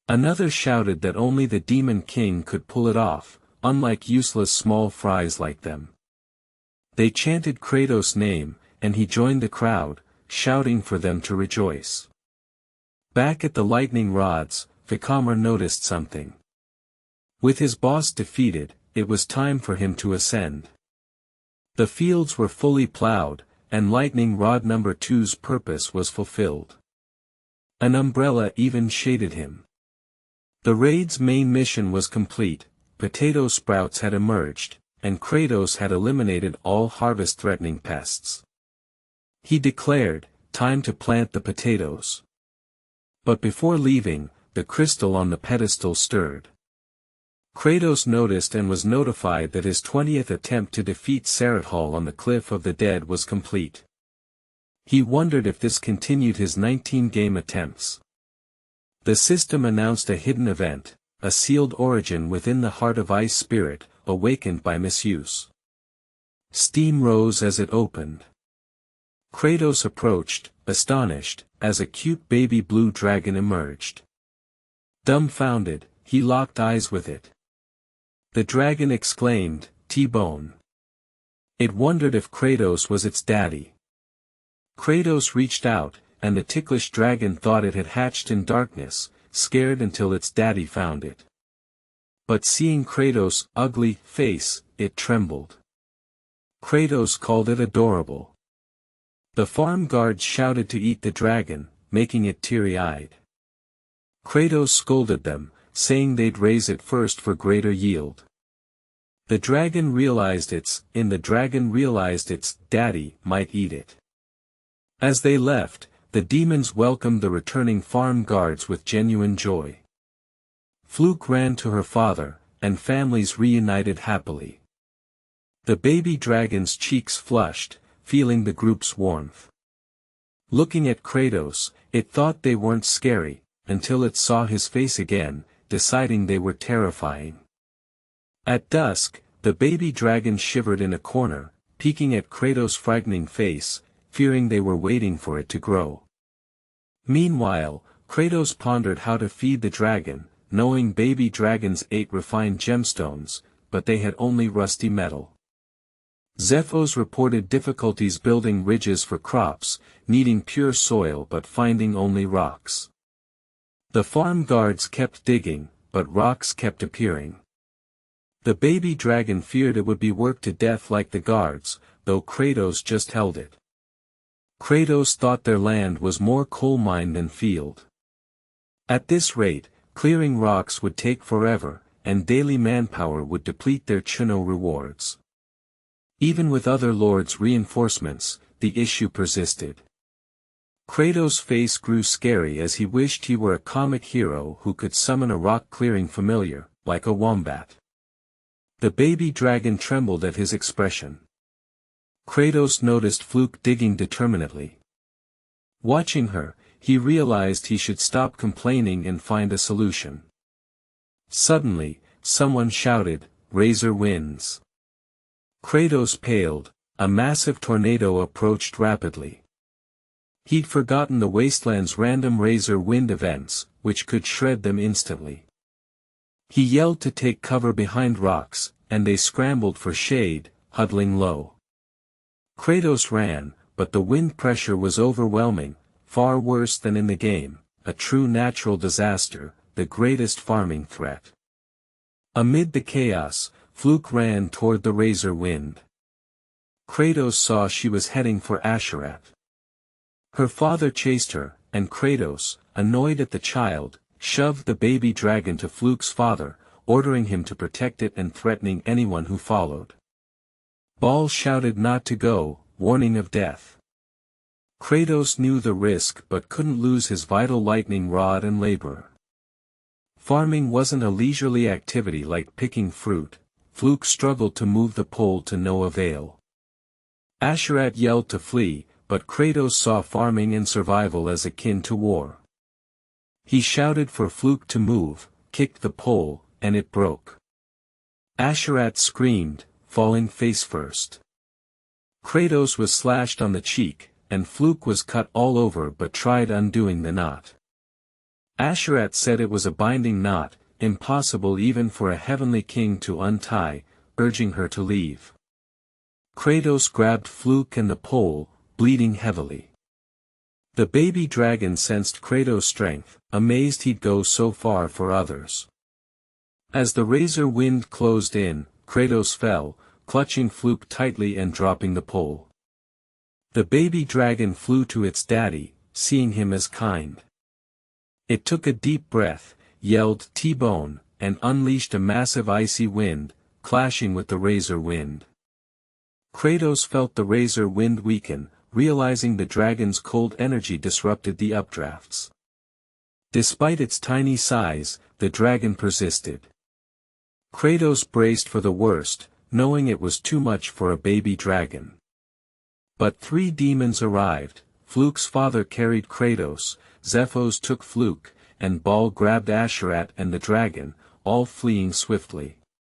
Another shouted that only the Demon King could pull it off, unlike useless small fries like them. They chanted Kratos' name, and he joined the crowd, shouting for them to rejoice. Back at the lightning rods, Vikamar noticed something. With his boss defeated, it was time for him to ascend. The fields were fully plowed, and lightning rod number 2's purpose was fulfilled. An umbrella even shaded him. The raid's main mission was complete, potato sprouts had emerged, and Kratos had eliminated all harvest-threatening pests. He declared, time to plant the potatoes. But before leaving, the crystal on the pedestal stirred. Kratos noticed and was notified that his 20th attempt to defeat Sarathl on the Cliff of the Dead was complete. He wondered if this continued his 19-game attempts. The system announced a hidden event, a sealed origin within the heart of Ice Spirit, awakened by misuse. Steam rose as it opened. Kratos approached, astonished, as a cute baby blue dragon emerged. Dumbfounded, he locked eyes with it. The dragon exclaimed, "T-Bone." It wondered if Kratos was its daddy. Kratos reached out, and the ticklish dragon thought it had hatched in darkness, scared until its daddy found it. But seeing Kratos' ugly face, it trembled. Kratos called it adorable. The farm guards shouted to eat the dragon, making it teary-eyed. Kratos scolded them, saying they'd raise it first for greater yield. The dragon realized its daddy might eat it. As they left, the demons welcomed the returning farm guards with genuine joy. Fluke ran to her father, and families reunited happily. The baby dragon's cheeks flushed, feeling the group's warmth. Looking at Kratos, it thought they weren't scary, until it saw his face again, deciding they were terrifying. At dusk, the baby dragon shivered in a corner, peeking at Kratos' frightening face, fearing they were waiting for it to grow. Meanwhile, Kratos pondered how to feed the dragon, knowing baby dragons ate refined gemstones, but they had only rusty metal. Zephos reported difficulties building ridges for crops, needing pure soil but finding only rocks. The farm guards kept digging, but rocks kept appearing. The baby dragon feared it would be worked to death like the guards, though Kratos just held it. Kratos thought their land was more coal mine than field. At this rate, clearing rocks would take forever, and daily manpower would deplete their Chino rewards. Even with other lords' reinforcements, the issue persisted. Kratos' face grew scary as he wished he were a comic hero who could summon a rock-clearing familiar, like a wombat. The baby dragon trembled at his expression. Kratos noticed Fluke digging determinedly. Watching her, he realized he should stop complaining and find a solution. Suddenly, someone shouted, "Razor wins!" Kratos paled. A massive tornado approached rapidly. He'd forgotten the wasteland's random razor wind events, which could shred them instantly. He yelled to take cover behind rocks, and they scrambled for shade, huddling low. Kratos ran, but the wind pressure was overwhelming, far worse than in the game, a true natural disaster, the greatest farming threat. Amid the chaos, Fluke ran toward the razor wind. Kratos saw she was heading for Asherat. Her father chased her, and Kratos, annoyed at the child, shoved the baby dragon to Fluke's father, ordering him to protect it and threatening anyone who followed. Baal shouted not to go, warning of death. Kratos knew the risk but couldn't lose his vital lightning rod and labor. Farming wasn't a leisurely activity like picking fruit. Fluke struggled to move the pole to no avail. Asherat yelled to flee, but Kratos saw farming and survival as akin to war. He shouted for Fluke to move, kicked the pole, and it broke. Asherat screamed, falling face first. Kratos was slashed on the cheek, and Fluke was cut all over but tried undoing the knot. Asherat said it was a binding knot, impossible even for a heavenly king to untie, urging her to leave. Kratos grabbed Fluke and the pole, bleeding heavily. The baby dragon sensed Kratos' strength, amazed he'd go so far for others. As the razor wind closed in, Kratos fell, clutching Fluke tightly and dropping the pole. The baby dragon flew to its daddy, seeing him as kind. It took a deep breath, yelled T-bone, and unleashed a massive icy wind, clashing with the razor wind. Kratos felt the razor wind weaken, realizing the dragon's cold energy disrupted the updrafts. Despite its tiny size, the dragon persisted. Kratos braced for the worst, knowing it was too much for a baby dragon. But 3 demons arrived. Fluke's father carried Kratos, Zephos took Fluke, and Baal grabbed Asherat and the dragon, all fleeing swiftly.